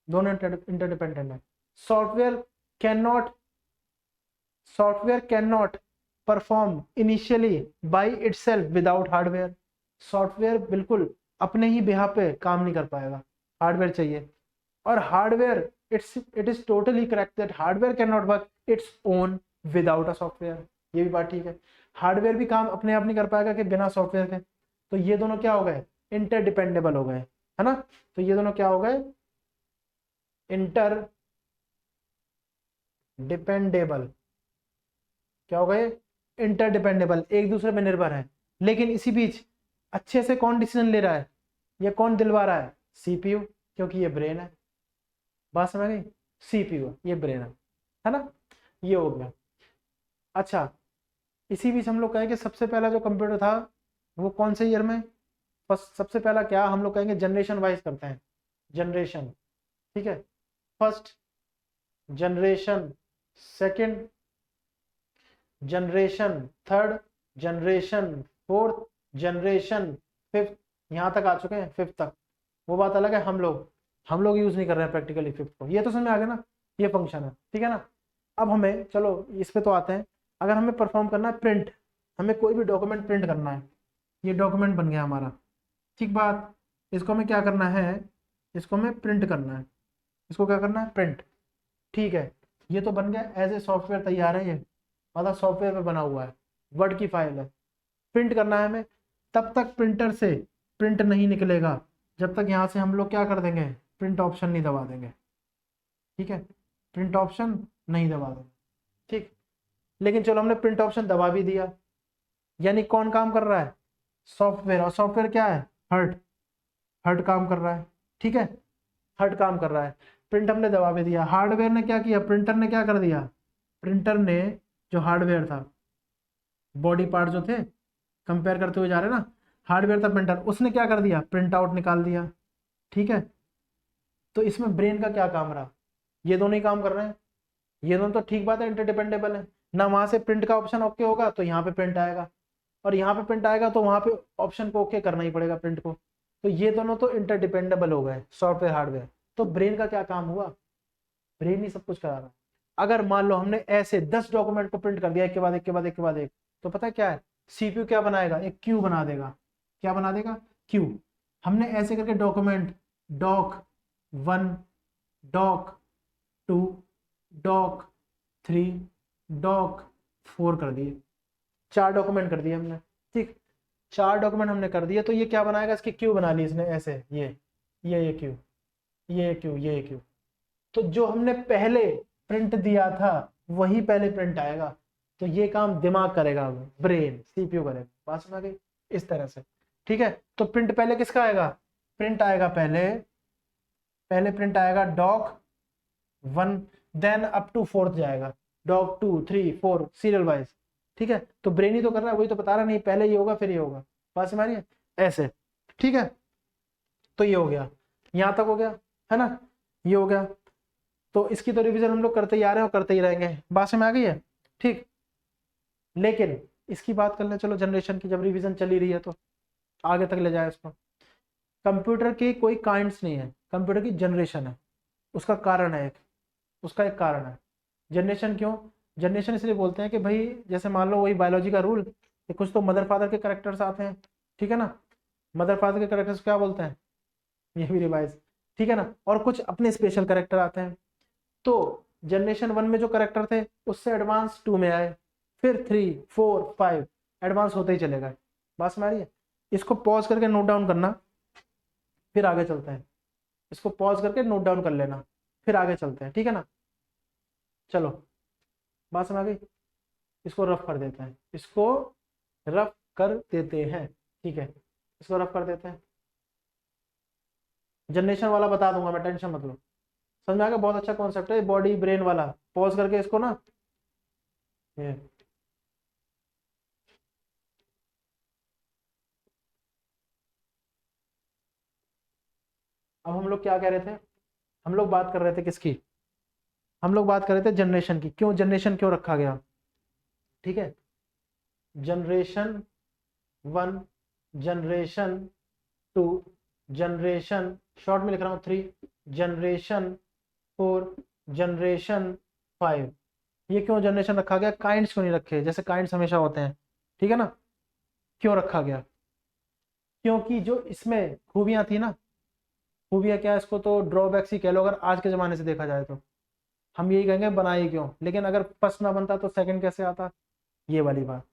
दोनों इंटरडिपेंडेंट है। Software can not, software can not perform initially by itself without hardware. Software बिल्कुल अपने ही बिहाफ पे काम नहीं कर पाएगा, हार्डवेयर चाहिए। और hardware, it is totally correct that hardware can not work its own without a software. ये भी बात ठीक है, हार्डवेयर भी काम अपने आप नहीं कर पाएगा कि बिना सॉफ्टवेयर के। तो ये दोनों क्या हो गए? इंटरडिपेंडेबल हो गए, है ना? तो ये दोनों क्या हो गए? Inter dependable. क्या हो गए? इंटरडिपेंडेबल, एक दूसरे पर निर्भर है। लेकिन इसी बीच अच्छे से कौन डिसीजन ले रहा है, या कौन दिलवा रहा है? सीपीयू, क्योंकि ये ब्रेन है। बात समझ गई? सीपीयू, ये ब्रेन है ना? ये हो गया। अच्छा, इसी बीच हम लोग कहेंगे सबसे पहला जो कंप्यूटर था वो कौन से ईयर में? फर्स्ट, सबसे पहला क्या हम लोग कहेंगे, जनरेशन वाइज करते हैं, जनरेशन, ठीक है। First generation, second generation, third generation, fourth generation, fifth यहाँ तक आ चुके हैं, 5th तक। वो बात अलग है, हम लोग यूज नहीं कर रहे हैं प्रैक्टिकली 5th को। ये तो समझ में आ गया ना, ये फंक्शन है, ठीक है ना। अब हमें चलो इस पे तो आते हैं। अगर हमें परफॉर्म करना है प्रिंट, हमें कोई भी डॉक्यूमेंट प्रिंट करना है, ये डॉक्यूमेंट बन गया हमारा, ठीक बात। इसको हमें क्या करना है, इसको हमें प्रिंट करना है, इसको क्या करना है, प्रिंट, ठीक है। ये तो बन गया एज ए सॉफ्टवेयर, तैयार है ये, मतलब सॉफ्टवेयर में बना हुआ है, वर्ड की फाइल है। प्रिंट करना है हमें, तब तक प्रिंटर से प्रिंट नहीं निकलेगा जब तक यहाँ से हम लोग क्या कर देंगे, प्रिंट ऑप्शन नहीं दबा देंगे, ठीक है। प्रिंट ऑप्शन नहीं दबा देंगे, ठीक। लेकिन चलो हमने प्रिंट ऑप्शन दबा भी दिया, यानी कौन काम कर रहा है, सॉफ्टवेयर। और सॉफ्टवेयर क्या है, हर्ट, हर्ट काम कर रहा है, ठीक है, हर्ट काम कर रहा है। प्रिंट हमने दबा भी दिया, हार्डवेयर ने क्या किया, प्रिंटर ने क्या कर दिया, प्रिंटर ने जो हार्डवेयर था, बॉडी पार्ट जो थे, कंपेयर करते हुए जा रहे हैं ना, हार्डवेयर था प्रिंटर, उसने क्या कर दिया, प्रिंट आउट निकाल दिया, ठीक है। तो इसमें ब्रेन का क्या काम रहा, ये दोनों ही काम कर रहे हैं, ये दोनों तो ठीक बात है, इंटरडिपेंडेबल है ना। वहां से प्रिंट का ऑप्शन ओके होगा तो यहाँ पे प्रिंट आएगा, और यहाँ पे प्रिंट आएगा तो वहां पे ऑप्शन को ओके करना ही पड़ेगा प्रिंट को। तो ये दोनों तो इंटरडिपेंडेबल हो गए, सॉफ्टवेयर हार्डवेयर। तो ब्रेन का क्या काम हुआ, ब्रेन ही सब कुछ करा रहा है। अगर मान लो हमने ऐसे 10 डॉक्यूमेंट को प्रिंट कर दिया एक के बाद एक के बाद एक के बाद एक, तो पता है क्या है, सीपीयू क्या बनाएगा, एक क्यू बना देगा। क्या बना देगा, क्यू। हमने ऐसे करके document doc 1, doc 2, doc 3, doc 4 कर दिए, 4 डॉक्यूमेंट कर दिए हमने, ठीक। 4 डॉक्यूमेंट हमने कर दिए, तो ये क्या बनाएगा, इसकी क्यू बना ली इसने ऐसे, ये क्यू, ये क्यू, ये क्यू। तो जो हमने पहले प्रिंट दिया था वही पहले प्रिंट आएगा। तो ये काम दिमाग करेगा, ब्रेन, सीपीयू करेगा। बात समझ आ गई, इस तरह से, ठीक है। तो प्रिंट पहले किसका आएगा, प्रिंट आएगा पहले, पहले प्रिंट आएगा dock 1, then up to 4th जाएगा, डॉक 2, 3, 4 सीरियल वाइज, ठीक है। तो ब्रेन ही तो कर रहा है, वही तो बता रहा नहीं, पहले ये होगा फिर ये होगा। बात समझ आ रही है, ऐसे, ठीक है। तो ये हो गया, यहां तक हो गया है ना, ये हो गया। तो इसकी तो रिवीजन हम लोग करते ही आ रहे हैं और करते ही रहेंगे, बात समझ आ गई है, ठीक। लेकिन इसकी बात कर ले, चलो जनरेशन की, जब रिवीजन चली रही है तो आगे तक ले जाए इसको। कंप्यूटर की कोई काइंड्स नहीं है, कंप्यूटर की जनरेशन है, उसका कारण है एक, उसका एक कारण है जनरेशन। क्यों जनरेशन इसलिए बोलते हैं कि भाई जैसे मान लो वही बायोलॉजी का रूल, कि कुछ तो मदर फादर के करेक्टर्स आते हैं, ठीक है ना। मदर फादर के करेक्टर्स क्या बोलते हैं, ये भी रिवाइज, ठीक है ना। और कुछ अपने स्पेशल करेक्टर आते हैं। तो जनरेशन 1 में जो करेक्टर थे उससे एडवांस 2 में आए, फिर 3, 4, 5 एडवांस होते ही चलेगा। बात समझ आ रही है, इसको पॉज करके नोट डाउन करना, फिर आगे चलते हैं। इसको पॉज करके नोट डाउन कर लेना, फिर आगे चलते हैं, ठीक है ना। चलो बात समझ आ गई, इसको रफ कर देते हैं, इसको रफ कर देते हैं, ठीक है। इसको रफ कर देते हैं, जनरेशन वाला बता दूंगा मैं, टेंशन मत लो। समझ में आ गया, बहुत अच्छा कॉन्सेप्ट है बॉडी ब्रेन वाला। पॉज करके इसको ना, ये अब हम लोग क्या कह रहे थे, हम लोग बात कर रहे थे किसकी, हम लोग बात कर रहे थे जनरेशन की। क्यों जनरेशन क्यों रखा गया, ठीक है। जनरेशन 1, जनरेशन 2, जनरेशन शॉर्ट में लिख रहा हूं 3, जनरेशन 4, जनरेशन 5। ये क्यों जनरेशन रखा गया, काइंड्स क्यों नहीं रखे जैसे काइंड्स हमेशा होते हैं, ठीक है ना। क्यों रखा गया, क्योंकि जो इसमें खूबियां थी ना, खूबियां क्या, इसको तो ड्रॉबैक्स ही कह लो अगर आज के जमाने से देखा जाए तो। हम यही कहेंगे बनाई क्यों, लेकिन अगर फर्स्ट ना बनता तो सेकंड कैसे आता, ये वाली बात।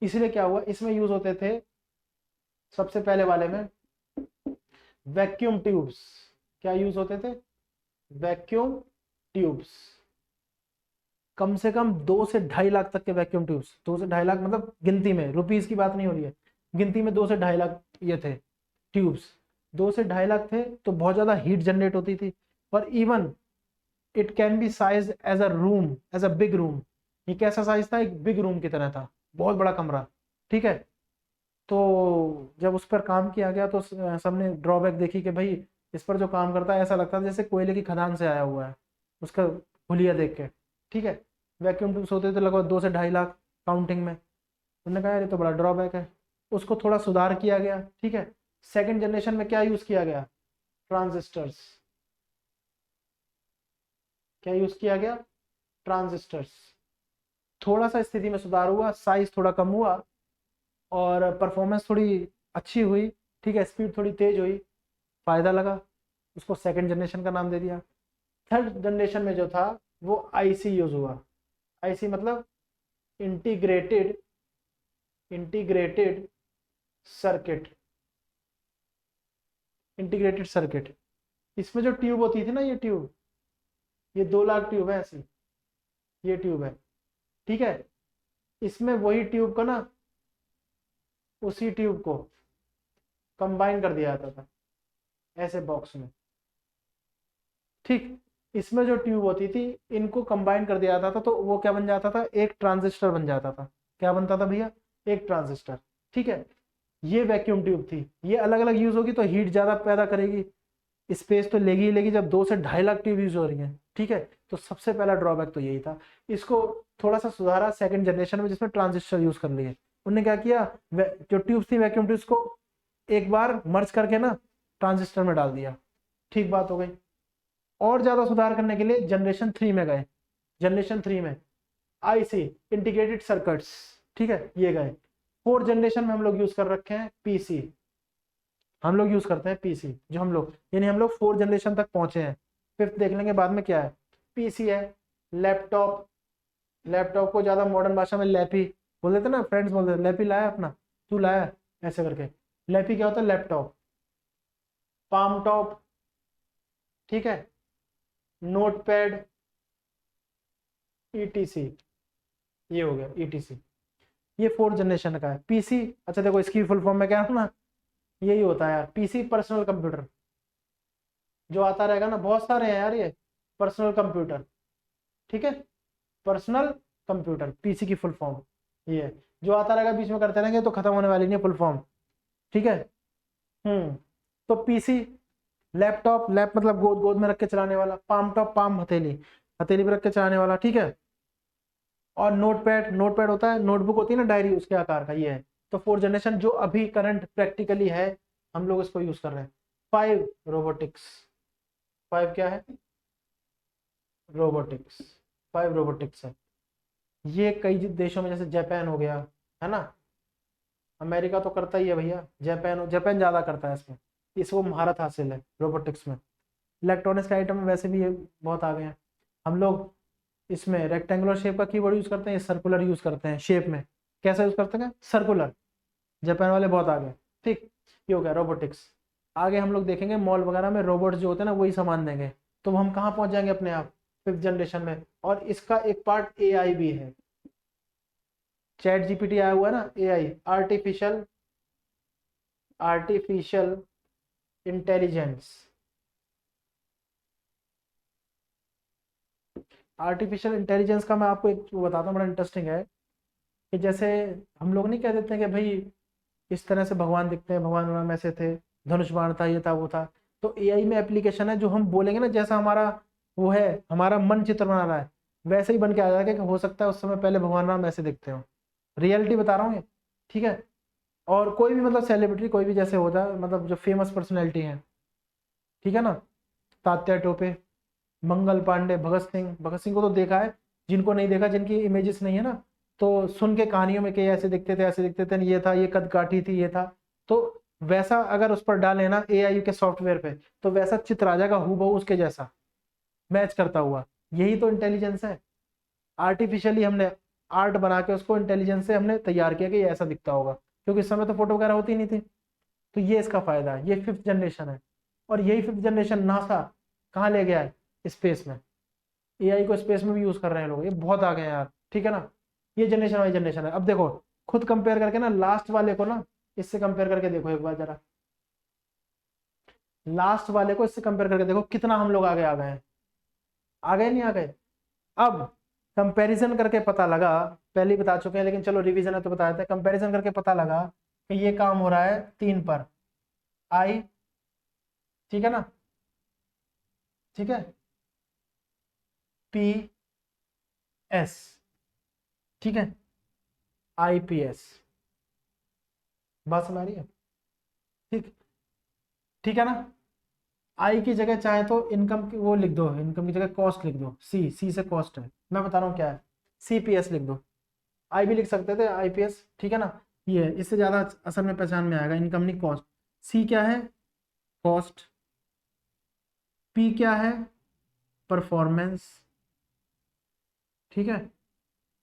इसलिए क्या हुआ, इसमें यूज होते थे सबसे पहले वाले में वैक्यूम ट्यूब्स। क्या यूज होते थे, वैक्यूम ट्यूब्स। कम से कम 2 से 2.5 लाख तक के वैक्यूम ट्यूब्स, 2 से 2.5 लाख मतलब गिनती में, रुपीज की बात नहीं हो रही है, गिनती में 2 से 2.5 लाख ये थे ट्यूब्स। 2 से 2.5 लाख थे, तो बहुत ज्यादा हीट जनरेट होती थी। और even it can be size as a room, as a big room. ये कैसा साइज था, एक बिग रूम की तरह था, बहुत बड़ा कमरा, ठीक है। तो जब उस पर काम किया गया तो सबने ड्रॉबैक देखी कि भाई इस पर जो काम करता है ऐसा लगता है जैसे कोयले की खदान से आया हुआ है, उसका हुलिया देख के, ठीक है। वैक्यूम ट्यूब्स होते थे लगभग 2 से 2.5 लाख काउंटिंग में। उन्होंने कहा यार ये तो बड़ा ड्रॉबैक है, उसको थोड़ा सुधार किया गया, ठीक है। सेकंड जनरेशन में क्या यूज किया गया? ट्रांजिस्टर्स। क्या यूज किया गया? ट्रांजिस्टर्स। थोड़ा सा स्थिति में सुधार हुआ, साइज थोड़ा कम हुआ और परफॉर्मेंस थोड़ी अच्छी हुई, ठीक है, स्पीड थोड़ी तेज हुई, फायदा लगा, उसको सेकंड जनरेशन का नाम दे दिया। थर्ड जनरेशन में जो था वो आईसी यूज हुआ। आईसी मतलब इंटीग्रेटेड सर्किट। Integrated circuit. इसमें जो ट्यूब होती थी ना, ये ट्यूब, ये 2 लाख ट्यूब है ऐसी, ये ट्यूब है, ठीक है। इसमें वही ट्यूब को ना, उसी ट्यूब को कंबाइन कर दिया जाता था ऐसे बॉक्स में, ठीक। इसमें जो ट्यूब होती थी इनको कंबाइन कर दिया जाता था, तो वो क्या बन जाता था? एक ट्रांजिस्टर बन जाता था। क्या बनता था भैया? एक ट्रांजिस्टर, ठीक है। ये वैक्यूम ट्यूब थी। ये अलग अलग यूज होगी तो हीट ज्यादा पैदा करेगी, स्पेस तो लेगी ही लेगी। जब 2 से 2.5 लाख ट्यूब यूज हो रही है, ठीक है, तो सबसे पहला ड्रॉबैक तो यही था। इसको थोड़ा सा सुधारा सेकंड जनरेशन में, जिसमें ट्रांजिस्टर यूज कर लिए। उन्होंने क्या किया, जो ट्यूब थी वैक्यूम ट्यूब्स को एक बार मर्ज करके ना ट्रांजिस्टर में डाल दिया, ठीक बात हो गई। और ज्यादा सुधार करने के लिए जनरेशन 3 में गए। जनरेशन 3 में आईसी, इंटीग्रेटेड सर्किट्स, ठीक है, ये गए। फोर्थ जनरेशन में हम लोग यूज कर रखे हैं पीसी। हम लोग यूज करते हैं पीसी, जो हम लोग, यानी हम लोग 4th जनरेशन तक पहुंचे हैं। फिफ्थ देख लेंगे बाद में क्या है। पीसी है, लैपटॉप। लैपटॉप को ज्यादा मॉडर्न भाषा में लैपी बोल देते ना, फ्रेंड्स बोलते हैं लैपी लाया अपना, तू लाया, ऐसे करके। लैपी क्या होता है? लैपटॉप। पाम टॉप, ठीक है, नोटपैड, ईटीसी, ये हो गया ईटीसी। ये 4th जनरेशन का है पीसी। अच्छा देखो, इसकी फुल फॉर्म में क्या है ना, यही होता है यार, पीसी पर्सनल कंप्यूटर। जो आता रहेगा ना, बहुत सारे हैं यार ये पर्सनल कंप्यूटर, ठीक है, पर्सनल कंप्यूटर, पीसी की फुल फॉर्म ये है। जो आता रहेगा बीच में करते रहेंगे तो खत्म होने वाली नहीं फुल फॉर्म, ठीक है। तो पीसी, लैपटॉप, लैप मतलब गोद गोद में रख के चलाने वाला, पाम टॉप, पाम हथेली, हथेली पे रख के चलाने वाला, ठीक है। और नोटपैड, नोटपैड होता है, नोटबुक होती है ना डायरी, उसके आकार का ये है। तो 4th जनरेशन जो अभी करंट प्रैक्टिकली है, हम लोग इसको यूज कर रहे हैं। 5 रोबोटिक्स। 5 क्या है? रोबोटिक्स। 5 रोबोटिक्स है। ये कई देशों में, जैसे जापान हो गया, है ना, अमेरिका तो करता ही है भैया, जापान, जापान ज्यादा करता है इसमें, इसको महारत हासिल है रोबोटिक्स में। इलेक्ट्रॉनिक्स के आइटम में वैसे भी ये बहुत आ गए हैं। हम लोग इसमें रेक्टेंगुलर शेप का कीबोर्ड यूज करते हैं, सर्कुलर यूज करते हैं शेप में। कैसा यूज करते हैं? सर्कुलर। जापान वाले बहुत आगे, ठीक। ये हो गया रोबोटिक्स। आगे हम लोग देखेंगे मॉल वगैरह में रोबोट्स जो होते हैं ना, वही सामान देंगे, तो हम कहाँ पहुंच जाएंगे अपने आप? 5th जनरेशन में। और इसका एक पार्ट एआई भी है। चैट जीपीटी आया हुआ है ना, AI, artificial artificial intelligence. Artificial intelligence का मैं आपको एक बताता हूँ, बड़ा इंटरेस्टिंग है। कि जैसे हम लोग नहीं कह देते हैं कि भाई इस तरह से भगवान दिखते हैं, भगवान राम ऐसे थे, धनुष बाण था, ये था, वो था। तो एआई में एप्लीकेशन है, जो हम बोलेंगे ना, जैसा हमारा वो है, हमारा मन चित्र बना रहा है, वैसे ही बन के आ जाएगा। कि हो सकता है उस समय पहले भगवान राम ऐसे दिखते हो। रियलिटी बता रहा हूँ ये, ठीक है। और कोई भी मतलब सेलिब्रिटी, कोई भी जैसे होता है, मतलब जो फेमस पर्सनैलिटी है, ठीक है ना, तात्या टोपे, मंगल पांडे, भगत सिंह। भगत सिंह को तो देखा है, जिनको नहीं देखा, जिनकी इमेजेस नहीं है ना, तो सुन के कहानियों में कि ऐसे दिखते थे, ऐसे दिखते थे, ये था, ये कद काठी थी, ये था। तो वैसा अगर उस पर डाले ना एआई के सॉफ्टवेयर पे, तो वैसा चित्र आ जाएगा हूबहू उसके जैसा, मैच करता हुआ। यही तो इंटेलिजेंस है। आर्टिफिशियली हमने आर्ट बना के उसको इंटेलिजेंस से हमने तैयार किया कि ये ऐसा दिखता होगा, क्योंकि इस समय तो फोटो वगैरह होती नहीं थी। तो ये इसका फायदा है। ये 5th जनरेशन है। और यही 5th जनरेशन नासा कहाँ ले गया है? स्पेस में। एआई को स्पेस में भी यूज कर रहे हैं लोग, ये बहुत आ गए हैं यार, ठीक है ना। ये जनरेशन वाली जनरेशन है। अब देखो, खुद कंपेयर करके ना लास्ट वाले को ना इससे कंपेयर करके देखो एक बार जरा। लास्ट वाले को इससे कंपेयर करके देखो, कितना हम लोग आगे आ गए हैं। आ गए नहीं आ गए? अब कंपैरिजन करके पता लगा, पहले ही बता चुके हैं लेकिन चलो रिवीजन है तो बता देते हैं। कंपैरिजन करके पता लगा कि ये काम हो रहा है 3 पर, आई, ठीक है ना, ठीक है, पी एस, ठीक है, आईपीएस। बात समझ आ रही है? ठीक। ठीक है ना। आई की जगह चाहे तो इनकम की वो लिख दो, इनकम की जगह कॉस्ट लिख दो, सी से कॉस्ट है, मैं बता रहा हूँ क्या है, CPS लिख दो। आई भी लिख सकते थे, IPS, ठीक है ना। ये इससे ज्यादा असल में पहचान में आएगा, इनकम नहीं कॉस्ट। सी क्या है, कॉस्ट। पी क्या है, परफॉर्मेंस, ठीक है,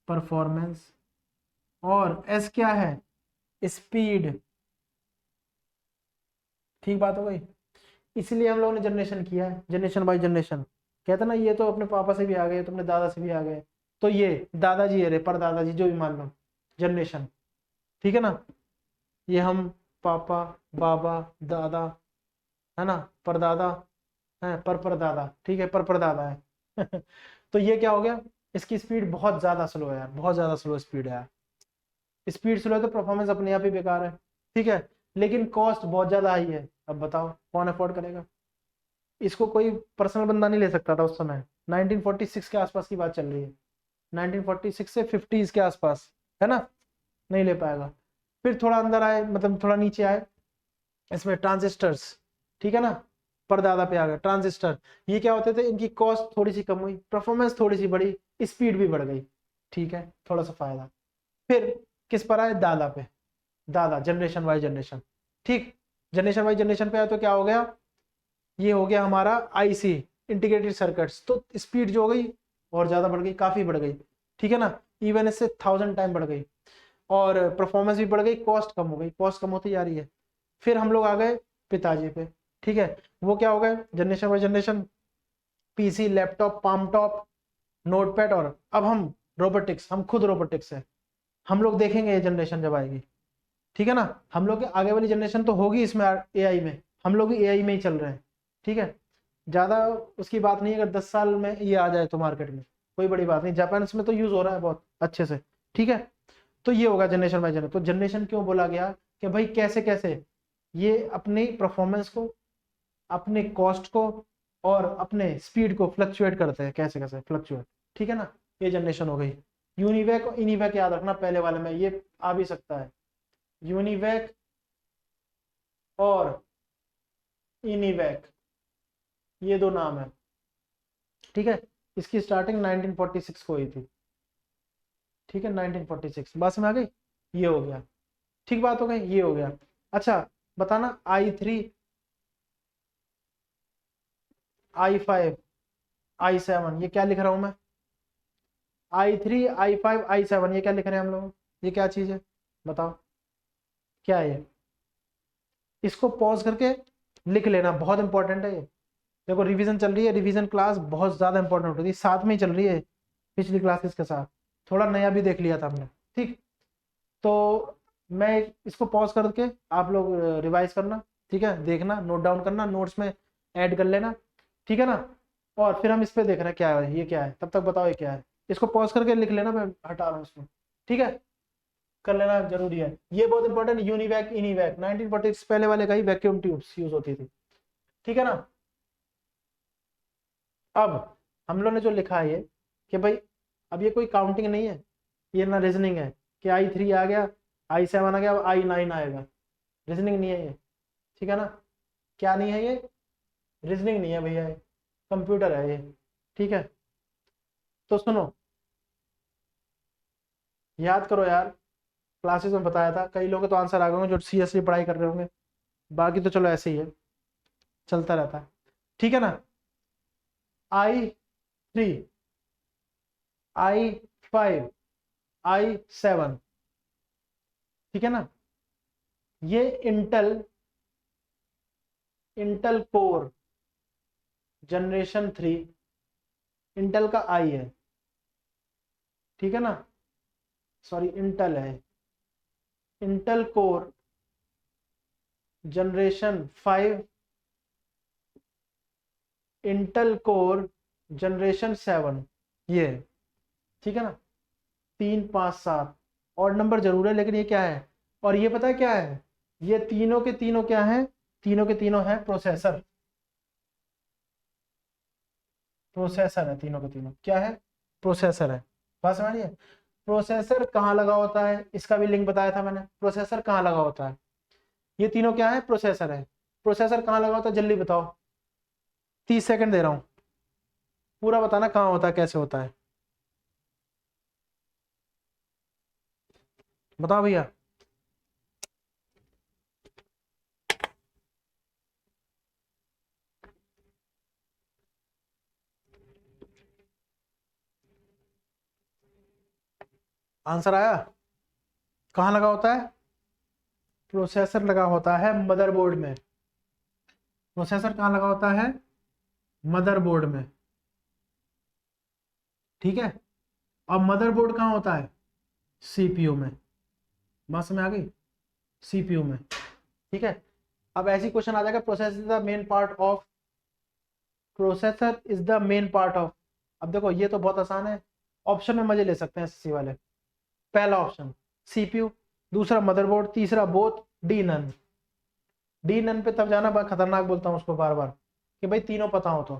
परफॉर्मेंस। और एस क्या है, स्पीड। ठीक बात हो गई। इसलिए हम लोगों ने जनरेशन किया है, जनरेशन बाय जनरेशन। कहते ना ये तो अपने पापा से भी आ गए, तो अपने दादा से भी आ गए, तो ये दादाजी है रे, पर दादाजी जो भी मान लो, जनरेशन, ठीक है ना। ये हम पापा, बाबा, दादा, है ना, परदादा है, परदादा, ठीक है, परदादा है। तो ये क्या हो गया, इसकी स्पीड बहुत ज्यादा स्लो है यार, बहुत ज्यादा स्लो स्पीड है यार। स्पीड स्लो है तो परफॉर्मेंस अपने आप ही बेकार है, ठीक है। लेकिन कॉस्ट बहुत ज्यादा हाई है, अब बताओ कौन अफोर्ड करेगा इसको। कोई पर्सनल बंदा नहीं ले सकता था उस समय, 1946 के आसपास की बात चल रही है, 1946 से 50s के आसपास, है ना, नहीं ले पाएगा। फिर थोड़ा अंदर आए, मतलब थोड़ा नीचे आए, इसमें ट्रांजिस्टर्स, ठीक है ना, परदादा पे आ गया ट्रांजिस्टर। ये क्या होते थे, इनकी कॉस्ट थोड़ी सी कम हुई, परफॉर्मेंस थोड़ी सी बढ़ी, स्पीड भी बढ़ गई, ठीक है, थोड़ा सा फायदा। फिर किस पर आए, दादा पे, दादा, जनरेशन बाय जनरेशन, ठीक। जनरेशन बाय जनरेशन पे आया तो क्या हो गया, ये हो गया हमारा IC, इंटीग्रेटेड सर्किट्स। तो स्पीड जो हो गई और ज्यादा बढ़ गई, काफी बढ़ गई, ठीक है ना, इवन इससे 1000 टाइम बढ़ गई। और परफॉर्मेंस भी बढ़ गई, कॉस्ट कम हो गई, कॉस्ट कम होती जा रही है। फिर हम लोग आ गए पिताजी पे, ठीक है। वो क्या हो गए, generation by generation, PC, laptop, palm top, notepad. और अब हम रोबोटिक्स, हम खुद रोबोटिक्स है। हम लोग देखेंगे ये जनरेशन जब आएगी, ठीक है ना। हम लोग के आगे वाली जनरेशन तो होगी इसमें AI में, हम लोग भी AI में ही चल रहे हैं, ठीक है। ज्यादा उसकी बात नहीं है, अगर 10 साल में ये आ जाए तो मार्केट में कोई बड़ी बात नहीं, जापान में तो यूज हो रहा है बहुत अच्छे से, ठीक है। तो ये होगा जनरेशन बाय जनरेशन। तो जनरेशन क्यों बोला गया, कि भाई कैसे कैसे ये अपनी परफॉर्मेंस को, अपने कॉस्ट को और अपने स्पीड को फ्लक्चुएट करते हैं, कैसे कैसे फ्लक्चुएट, ठीक है ना। ये जनरेशन हो गई। यूनिवैक और इनिवैक याद रखना, पहले वाले में ये आ भी सकता है, यूनिवैक और इनिवैक, ये दो नाम है, ठीक है। इसकी स्टार्टिंग 1946 को हुई थी, ठीक है, 1946, बस में आ गई। ये हो गया, ठीक बात हो गई, ये हो गया। अच्छा बताना, I3, I5, I7, ये क्या लिख रहा हूं मैं, I3, I5, I7, ये क्या लिख रहे हैं हम लोग, ये क्या चीज है बताओ, क्या है ये। इसको पॉज करके लिख लेना, बहुत इंपॉर्टेंट है ये। देखो रिवीजन चल रही है, रिवीजन क्लास बहुत ज्यादा इंपॉर्टेंट होती है, साथ में ही चल रही है पिछली क्लासेस के साथ, थोड़ा नया भी देख लिया था हमने, ठीक। तो मैं इसको पॉज करके आप लोग रिवाइज करना, ठीक है, देखना, नोट डाउन करना, नोट्स में ऐड कर लेना, ठीक है ना। और फिर हम इस पे देख रहे हैं क्या है, ये क्या है, तब तक बताओ ये क्या है। इसको पॉज करके लिख लेना, मैं हटा रहा हूँ इसको, ठीक है, कर लेना जरूरी है। ये बहुत इंपॉर्टेंट, यूनिवैक इनिवैक, 1946 पहले वाले का ही वैक्यूम ट्यूब्स यूज होती थी, ठीक है ना। अब हम लोग ने जो लिखा है ये, कि भाई अब ये कोई काउंटिंग नहीं है, ये ना रीजनिंग है कि I3 आ गया, I7 आ गया, अब I9 आएगा, रीजनिंग नहीं है ये, ठीक है ना। क्या नहीं है ये, रीजनिंग नहीं है भैया, ये कंप्यूटर है ये, ठीक है। तो सुनो, याद करो यार, क्लासेस में बताया था, कई लोगों के तो आंसर आ गए होंगे जो सीरियसली पढ़ाई कर रहे होंगे, बाकी तो चलो ऐसे ही है, चलता रहता है, ठीक है ना। I3, I5, I7, ठीक है ना। ये Intel, Intel core generation 3, Intel का I है, ठीक है ना, सॉरी इंटेल है, Intel core generation 5, Intel core generation 7, ये है, ठीक है ना। 3, 5, 7 और नंबर जरूर है, लेकिन ये क्या है, और ये पता है क्या है, ये तीनों के तीनों क्या है, तीनों के तीनों है प्रोसेसर, प्रोसेसर है, तीनों के तीनों क्या है, प्रोसेसर है। बात समझिए, प्रोसेसर कहाँ लगा होता है, इसका भी लिंक बताया था मैंने, प्रोसेसर कहाँ लगा होता है, ये तीनों क्या है, प्रोसेसर है। प्रोसेसर कहाँ लगा होता है जल्दी बताओ, 30 सेकंड दे रहा हूं, पूरा बताना कहाँ होता है कैसे होता है, बताओ भैया। आंसर आया? कहाँ लगा होता है? प्रोसेसर लगा होता है मदरबोर्ड में। प्रोसेसर कहाँ लगा होता है? मदरबोर्ड में, ठीक है। और मदरबोर्ड कहाँ होता है? सीपीयू में। बात समझ आ गई? सीपीयू में, ठीक है। अब ऐसी क्वेश्चन आ जाएगा, processor is the main part of, processor is the main part of. अब देखो ये तो बहुत आसान है, ऑप्शन में मजे ले सकते हैं एसएससी वाले। पहला ऑप्शन सीपीयू, दूसरा मदरबोर्ड, तीसरा both, D none. D none पे तब जाना बड़ा खतरनाक बोलता हूँ उसको बार बार, कि भाई तीनों पता हो तो।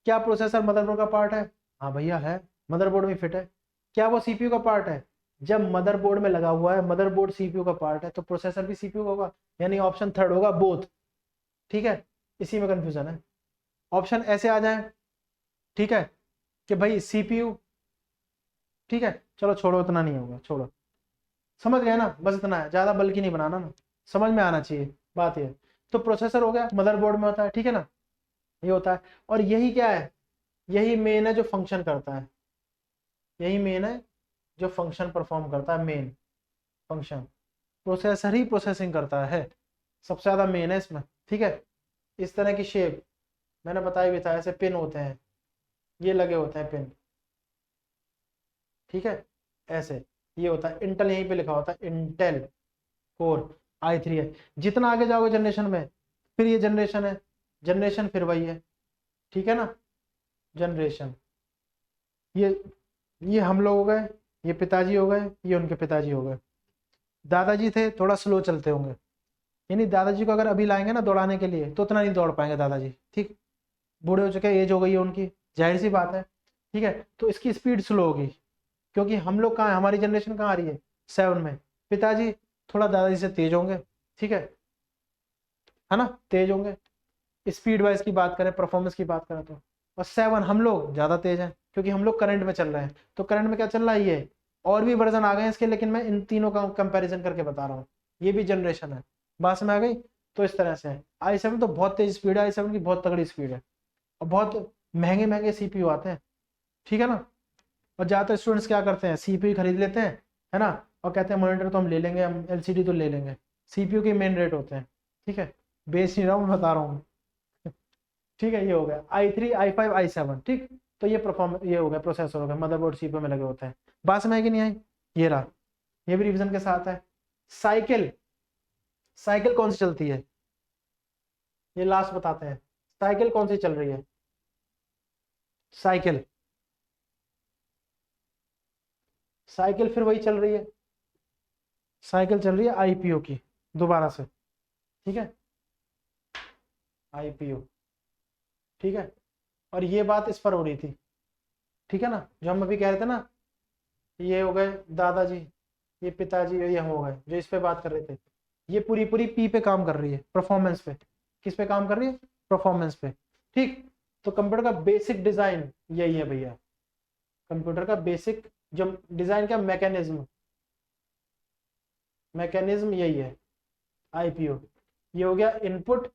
क्या प्रोसेसर मदरबोर्ड का पार्ट है? हाँ भैया है, मदरबोर्ड में फिट है। क्या वो सीपीयू का पार्ट है? जब मदरबोर्ड में लगा हुआ है, मदरबोर्ड सीपीयू का पार्ट है, तो प्रोसेसर भी सीपीयू होगा, यानी ऑप्शन थर्ड होगा बोथ, ठीक है। इसी में कंफ्यूजन है। ऑप्शन ऐसे आ जाए, ठीक है, कि भाई सीपीयू, ठीक है, चलो छोड़ो, इतना नहीं होगा, छोड़ो, समझ गए ना, बस इतना है, ज्यादा बल्कि नहीं बनाना ना, समझ में आना चाहिए बात ये। तो प्रोसेसर हो गया, मदरबोर्ड में होता है, ठीक है ना, ये होता है। और यही क्या है, यही मेन है जो फंक्शन करता है, यही मेन है जो फंक्शन परफॉर्म करता है, मेन फंक्शन प्रोसेसर ही प्रोसेसिंग करता है, सबसे ज्यादा मेन है इसमें, ठीक है। इस तरह की शेप मैंने बताया भी था, ऐसे पिन होते हैं, ये लगे होते हैं पिन, ठीक है, ऐसे ये होता है। इंटेल यहीं पे लिखा होता है, इंटेल कोर i3 है। जितना आगे जाओगे जनरेशन में, फिर ये जनरेशन है, जनरेशन फिर वही है, ठीक है ना, जनरेशन। ये हम लोग हो गए, ये पिताजी हो गए, ये उनके पिताजी हो गए। दादाजी थे थोड़ा स्लो चलते होंगे, यानी दादाजी को अगर अभी लाएंगे ना दौड़ाने के लिए तो उतना नहीं दौड़ पाएंगे दादाजी, ठीक, बूढ़े हो चुके हैं, एज हो गई है उनकी, जाहिर सी बात है, ठीक है। तो इसकी स्पीड स्लो होगी, क्योंकि हम लोग कहाँ है, हमारी जनरेशन कहाँ आ रही है 7 में, पिताजी थोड़ा दादाजी से तेज होंगे, ठीक है ना, तेज होंगे। स्पीड वाइज की बात करें, परफॉर्मेंस की बात करें तो, और 7 हम लोग ज़्यादा तेज हैं, क्योंकि हम लोग करंट में चल रहे हैं। तो करंट में क्या चल रहा है, ये और भी वर्जन आ गए हैं इसके, लेकिन मैं इन तीनों का कंपैरिजन करके बता रहा हूँ, ये भी जनरेशन है, बात में आ गई। तो इस तरह से है, i7 तो बहुत तेज स्पीड है, i7 की बहुत तगड़ी स्पीड है, और बहुत महंगे महंगे सीपीयू आते हैं, ठीक है ना। और ज़्यादातर स्टूडेंट्स क्या करते हैं, सीपीयू खरीद लेते हैं, है ना, और कहते हैं मॉनिटर तो हम ले लेंगे, हम एलसीडी तो ले लेंगे, सीपीयू के मेन रेट होते हैं, ठीक है, बेच नहीं रहा हूँ, मैं बता रहा हूँ, ठीक है। ये हो गया i3 i5 i7, ठीक। तो ये परफॉर्म, ये हो गया प्रोसेसर हो गया, मदरबोर्ड सीपीयू में लगे होते हैं। बात समझ कि नहीं आई? ये रहा, ये भी रिवीजन के साथ है। साइकिल, साइकिल कौन सी चलती है, ये लास्ट बताते हैं, साइकिल कौन सी चल रही है, साइकिल, साइकिल फिर वही चल रही है, साइकिल चल रही है आईपीओ की, दोबारा से, ठीक है, आईपीओ, ठीक है। और ये बात इस पर हो रही थी, ठीक है ना, जो हम अभी कह रहे थे ना, ये हो गए दादाजी, ये पिताजी, ये हम हो गए जो इस पे बात कर रहे थे, ये पूरी पूरी पी पे काम कर रही है, परफॉर्मेंस पे। किस पे काम कर रही है? परफॉर्मेंस पे, ठीक। तो कंप्यूटर का बेसिक डिजाइन यही है भैया, कंप्यूटर का बेसिक जो डिजाइन का मैकेनिज्म, मैकेनिज्म यही है, आईपीओ। ये हो गया इनपुट,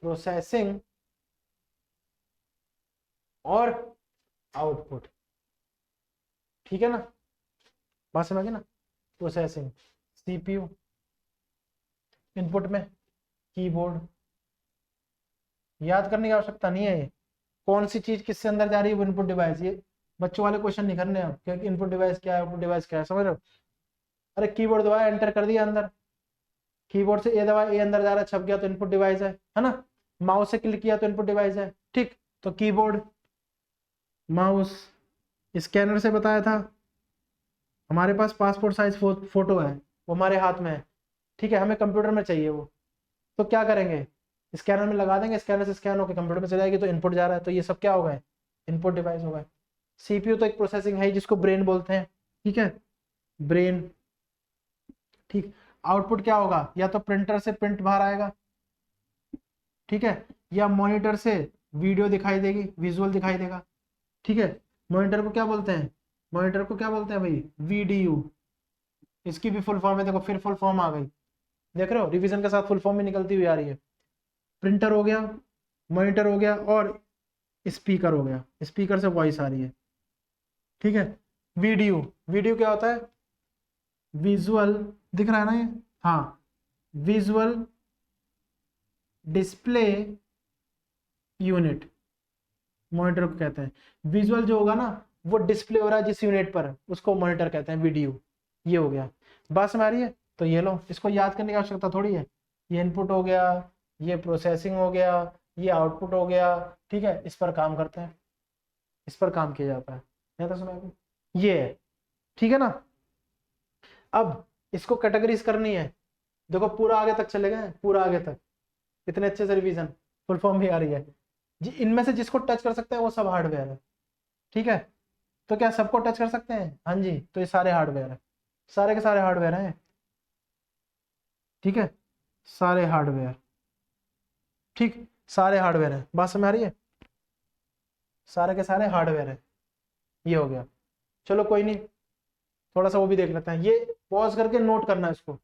प्रोसेसिंग और आउटपुट, ठीक है ना, बात समझ गए ना। प्रोसेसिंग सीपीयू, इनपुट में कीबोर्ड, याद करने की आवश्यकता नहीं है ये कौन सी चीज किससे अंदर जा रही है, वो इनपुट डिवाइस। ये बच्चों वाले क्वेश्चन नहीं करने आप, क्योंकि इनपुट डिवाइस क्या है, आउटपुट डिवाइस क्या है, समझ रहे हो। अरे कीबोर्ड दबाया, एंटर कर दिया अंदर, कीबोर्ड से ए दबाया, ए अंदर जा रहा है, छप गया तो इनपुट डिवाइस है ना। माउस से क्लिक किया तो इनपुट डिवाइस है, ठीक। तो कीबोर्ड, माउस, स्कैनर से बताया था, हमारे पास पासपोर्ट साइज फोटो है, वो हमारे हाथ में है, ठीक है, हमें कंप्यूटर में चाहिए वो, तो क्या करेंगे, स्कैनर में लगा देंगे, स्कैनर से स्कैन होकर कंप्यूटर में चले जाएगी, तो इनपुट जा रहा है, तो ये सब क्या हो गए, इनपुट डिवाइस हो गए। सीपीयू तो एक प्रोसेसिंग है जिसको ब्रेन बोलते हैं, ठीक है, ब्रेन, ठीक। आउटपुट क्या होगा, या तो प्रिंटर से प्रिंट बाहर आएगा, ठीक है, या मॉनिटर से वीडियो दिखाई देगी, विजुअल दिखाई देगा, ठीक है। मॉनिटर को क्या बोलते हैं, मॉनिटर को क्या बोलते हैं भाई, वीडीयू। इसकी भी फुल फॉर्म है, देखो फिर फुल फॉर्म आ गई, देख रहे हो रिवीजन के साथ फुल फॉर्म भी निकलती हुई आ रही है। प्रिंटर हो गया, मॉनिटर हो गया, और स्पीकर हो गया, स्पीकर से वॉइस आ रही है, ठीक है। वीडियो, वीडियो क्या होता है, विजुअल, दिख रहा है ना ये, हाँ, विजुअल डिस्प्ले यूनिट मॉनिटर को कहते हैं। विजुअल जो होगा ना वो डिस्प्ले हो रहा है जिस यूनिट पर, उसको मॉनिटर कहते हैं, वीडियो। ये हो गया, बात समझ आ रही है। तो ये लो, इसको याद करने की आवश्यकता थोड़ी है, ये इनपुट हो गया, ये प्रोसेसिंग हो गया, ये आउटपुट हो गया, ठीक है। इस पर काम करते हैं, इस पर काम किया जाता है, तो समझ ये है, ठीक है ना। अब इसको कैटेगरीज करनी है, देखो पूरा आगे तक चले गए, पूरा आगे तक, इतने अच्छे से रिवीजन, फुल फॉर्म भी आ रही है जी। इनमें से जिसको टच कर सकते हैं वो सब हार्डवेयर है, ठीक है। तो क्या सबको टच कर सकते हैं, हाँ जी, तो ये सारे हार्डवेयर है, सारे के सारे हार्डवेयर हैं, ठीक है, सारे हार्डवेयर, ठीक, सारे हार्डवेयर है, बात समझ आ रही है, सारे के सारे हार्डवेयर है। ये हो गया, चलो कोई नहीं, थोड़ा सा वो भी देख लेते हैं। ये पॉज करके नोट करना है, इसको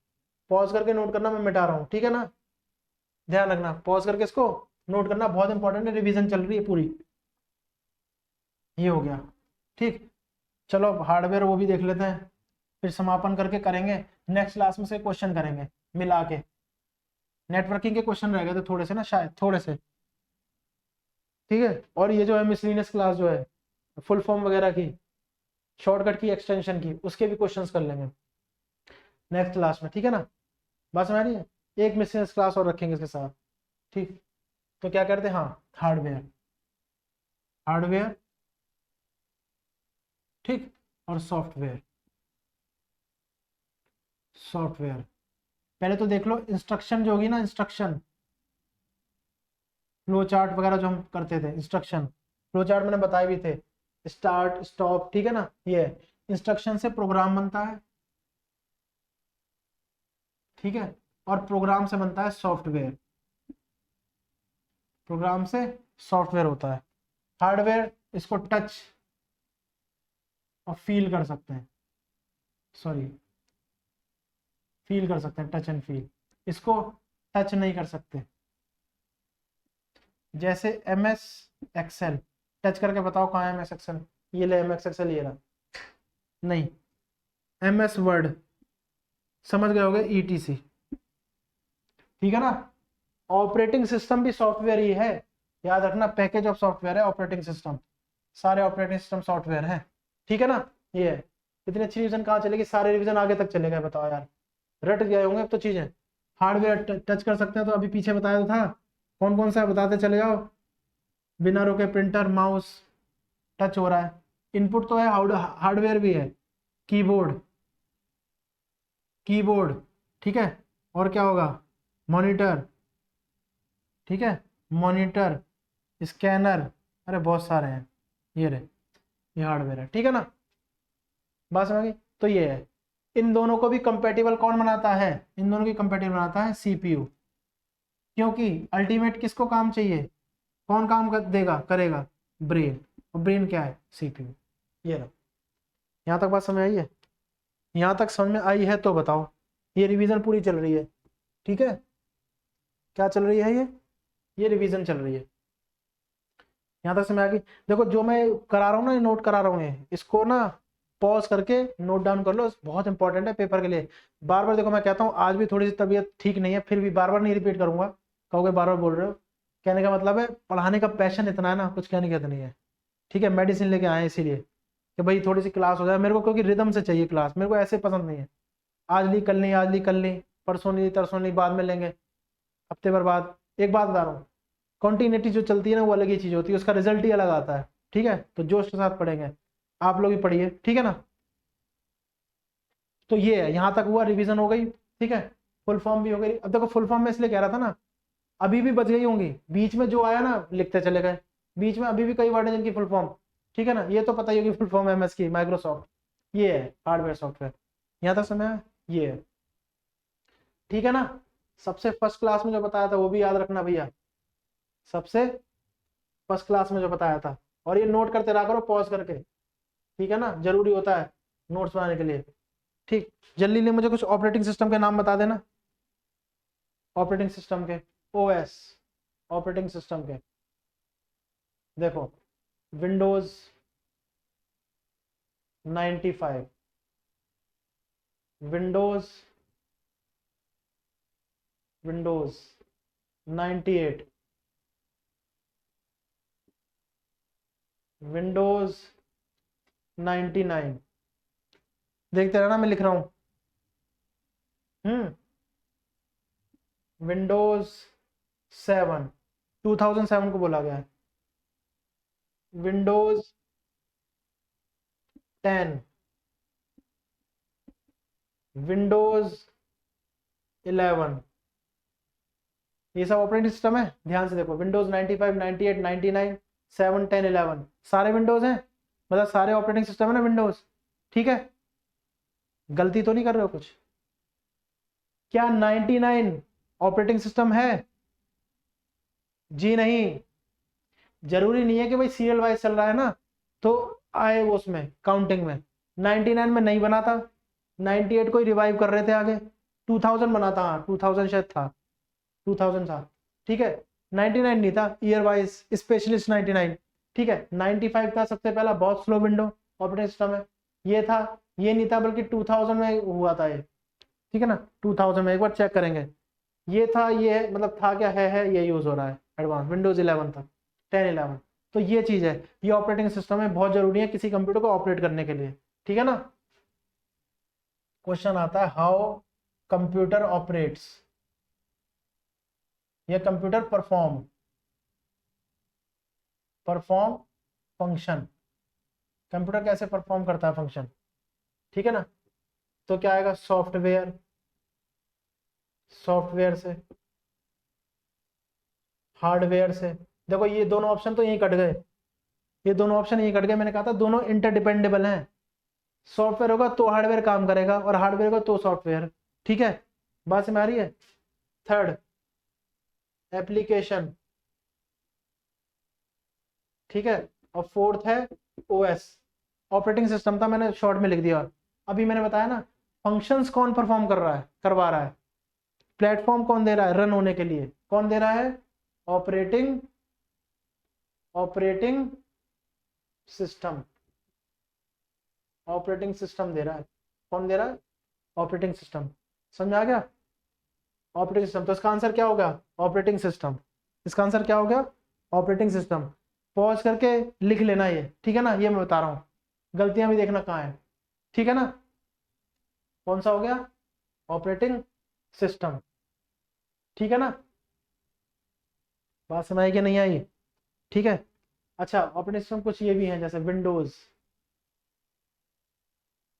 पॉज करके नोट करना, मैं मिटा रहा हूँ, ठीक है ना, ध्यान रखना, पॉज करके इसको नोट करना, बहुत इंपॉर्टेंट है, रिवीजन चल रही है पूरी। ये हो गया, ठीक, चलो हार्डवेयर वो भी देख लेते हैं, फिर समापन करके करेंगे, नेक्स्ट क्लास में से क्वेश्चन करेंगे मिला के। नेटवर्किंग के क्वेश्चन रह गए थे थोड़े से ना, शायद थोड़े से, ठीक है। और ये जो है मिसलिनियस क्लास जो है, फुल फॉर्म वगैरह की, शॉर्टकट की, एक्सटेंशन की, उसके भी क्वेश्चंस कर लेंगे नेक्स्ट क्लास में, ठीक है ना, बात समझ आ रही है। एक मिसलिनियस क्लास और रखेंगे इसके साथ, ठीक। तो क्या करते हैं, हाँ, हार्डवेयर, हार्डवेयर, ठीक, और सॉफ्टवेयर, सॉफ्टवेयर। पहले तो देख लो इंस्ट्रक्शन जो होगी ना, इंस्ट्रक्शन, फ्लो चार्ट वगैरह जो हम करते थे, इंस्ट्रक्शन फ्लो चार्ट मैंने बताए भी थे, स्टार्ट स्टॉप, ठीक है ना। ये इंस्ट्रक्शन से प्रोग्राम बनता है, ठीक है, और प्रोग्राम से बनता है सॉफ्टवेयर, प्रोग्राम से सॉफ्टवेयर होता है। हार्डवेयर इसको टच और फील कर सकते हैं, सॉरी, फील कर सकते हैं, टच एंड फील, इसको टच नहीं कर सकते। जैसे एम एस एक्सेल, टच करके बताओ कहाँ है एम एस एक्सेल, ये ले एम एस एक्सेल, ये रहा, नहीं। एम एस वर्ड समझ गए होगे, ईटीसी, ठीक है ना। ऑपरेटिंग सिस्टम भी सॉफ्टवेयर ही है, याद रखना, पैकेज ऑफ सॉफ्टवेयर है ऑपरेटिंग सिस्टम, सारे ऑपरेटिंग सिस्टम सॉफ्टवेयर हैं, ठीक है ना। ये है, इतनी अच्छी रिवीजन कहाँ चलेगी, सारे रिवीजन आगे तक चले गए, बताओ यार, रट गए होंगे अब तो चीजें। हार्डवेयर टच कर सकते हैं, तो अभी पीछे बताया तो था, कौन कौन सा है बताते चले जाओ, बिना रोके, प्रिंटर, माउस, टच हो रहा है, इनपुट तो है, हार्डवेयर भी है, कीबोर्ड, कीबोर्ड, ठीक है, और क्या होगा, मॉनिटर, ठीक है, मॉनिटर, स्कैनर, अरे बहुत सारे हैं, ये रहे, ये हार्डवेयर है, ठीक है ना, बात समझ गई। तो ये है, इन दोनों को भी कंपेटिबल कौन बनाता है, इन दोनों की कंपेटिबल बनाता है सीपीयू, क्योंकि अल्टीमेट किसको काम चाहिए, कौन काम देगा, करेगा, ब्रेन, और ब्रेन क्या है, सीपीयू। ये रहा, यहाँ तक बात समझ आई है, यहाँ तक समझ में आई है तो बताओ, ये रिवीजन पूरी चल रही है, ठीक है, क्या चल रही है, ये रिवीजन चल रही है, यहाँ तक समझ आ गई। देखो जो मैं करा रहा हूँ ना, नोट करा रहा हूँ, इसको ना पॉज करके नोट डाउन कर लो, बहुत इंपॉर्टेंट है पेपर के लिए। बार बार देखो मैं कहता हूँ, आज भी थोड़ी सी तबीयत ठीक नहीं है, फिर भी बार बार नहीं रिपीट करूंगा, कहोगे बार बार बोल रहे हो, कहने का मतलब है पढ़ाने का पैशन इतना है ना, कुछ कहने की नहीं है, ठीक है। मेडिसिन लेके आए इसीलिए कि भाई थोड़ी सी क्लास हो जाए मेरे को, क्योंकि रिदम से चाहिए क्लास, मेरे को ऐसे पसंद नहीं है, आज ली कल नहीं, आज ली कल नहीं, परसों नहीं तरसों नहीं, बाद में लेंगे, हफ्ते भर बाद। एक बात बता रहा हूँ, कॉन्टिन्यूटी जो चलती है ना, वो अलग ही चीज होती है, उसका रिजल्ट ही अलग आता है, ठीक है। तो जोश के साथ पढ़ेंगे, आप लोग भी पढ़िए, ठीक है ना। तो ये है, यहाँ तक हुआ, रिवीजन हो गई, ठीक है, फुल फॉर्म भी हो गई। अब देखो फुल फॉर्म में इसलिए कह रहा था ना, अभी भी बच गई होंगी, बीच में जो आया ना लिखते चले गए, बीच में अभी भी कई वर्ड है जिनकी फुल फॉर्म, ठीक है ना, ये तो पता ही होगी फुल फॉर्म एमएस की, माइक्रोसॉफ्ट, ये है हार्डवेयर सॉफ्टवेयर, यहाँ तक समय ये है। ठीक है ना। सबसे फर्स्ट क्लास में जो बताया था वो भी याद रखना भैया, सबसे फर्स्ट क्लास में जो बताया था। और ये नोट करते रहा करो पॉज करके, ठीक है ना, जरूरी होता है नोट्स बनाने के लिए। ठीक, जल्दी ने मुझे कुछ ऑपरेटिंग सिस्टम के नाम बता देना, ऑपरेटिंग सिस्टम के, ओएस ऑपरेटिंग सिस्टम के। देखो, विंडोज 95, विंडोज 98, विंडोज 99। देखते रहना मैं लिख रहा हूं। विंडोज 7, 2007 को बोला गया है। विंडोज 10, विंडोज 11, ये सब ऑपरेटिंग सिस्टम है। ध्यान से देखो, विंडोज 95, 98, 99, 7, 10, 11 सारे विंडोज हैं, मतलब सारे ऑपरेटिंग सिस्टम है ना विंडोज। ठीक है, गलती तो नहीं कर रहे हो कुछ? क्या 99 ऑपरेटिंग सिस्टम है? जी नहीं, जरूरी नहीं है कि भाई सीरियल वाइज चल रहा है ना तो आए वो उसमें काउंटिंग में। 99 में नहीं बना था, 98 को ही रिवाइव कर रहे थे आगे। 2000 बना था, हाँ 2000 शायद था, 2000 था। ठीक है, 99 नहीं था ईयर वाइज, स्पेशलिस्ट 99। ठीक है, 95 था सबसे पहला, बहुत स्लो विंडो ऑपरेटिंग सिस्टम है। ये था, ये नहीं था, बल्कि 2000 में हुआ था ये। ठीक है ना, 2000 में, एक बार चेक करेंगे। ये था, ये है, मतलब था क्या है ये यूज हो रहा है एडवांस। विंडोज 11 था, 10, 11। तो ये चीज है, ये ऑपरेटिंग सिस्टम है, बहुत जरूरी है किसी कंप्यूटर को ऑपरेट करने के लिए। ठीक है ना। क्वेश्चन आता है हाउ कंप्यूटर ऑपरेट्स, या कंप्यूटर परफॉर्म फंक्शन, कंप्यूटर कैसे परफॉर्म करता है फंक्शन। ठीक है ना, तो क्या आएगा, सॉफ्टवेयर, सॉफ्टवेयर से, हार्डवेयर से। देखो ये दोनों ऑप्शन तो यहीं कट गए, ये दोनों ऑप्शन यहीं कट गए। मैंने कहा था दोनों इंटरडिपेंडेबल हैं। सॉफ्टवेयर होगा तो हार्डवेयर काम करेगा, और हार्डवेयर होगा तो सॉफ्टवेयर। ठीक है, बात समझ आ रही है। Third, application. ठीक है, और फोर्थ है ओएस, ऑपरेटिंग सिस्टम था, मैंने शॉर्ट में लिख दिया। अभी मैंने बताया ना, फंक्शंस कौन परफॉर्म कर रहा है, करवा रहा है, प्लेटफॉर्म कौन दे रहा है रन होने के लिए, कौन दे रहा है, operating operating system, operating system दे रहा है। कौन दे रहा है, ऑपरेटिंग सिस्टम। समझ आ गया, ऑपरेटिंग सिस्टम। तो इसका आंसर क्या होगा, ऑपरेटिंग सिस्टम। इसका आंसर क्या हो गया, ऑपरेटिंग सिस्टम। पॉज करके लिख लेना ये, ठीक है ना, ये मैं बता रहा हूँ, गलतियां भी देखना कहाँ है। ठीक है ना, कौन सा हो गया, ऑपरेटिंग सिस्टम। ठीक है ना, बात समझ आई कि नहीं आई। ठीक है, अच्छा ऑपरेटिंग सिस्टम कुछ ये भी है, जैसे Windows,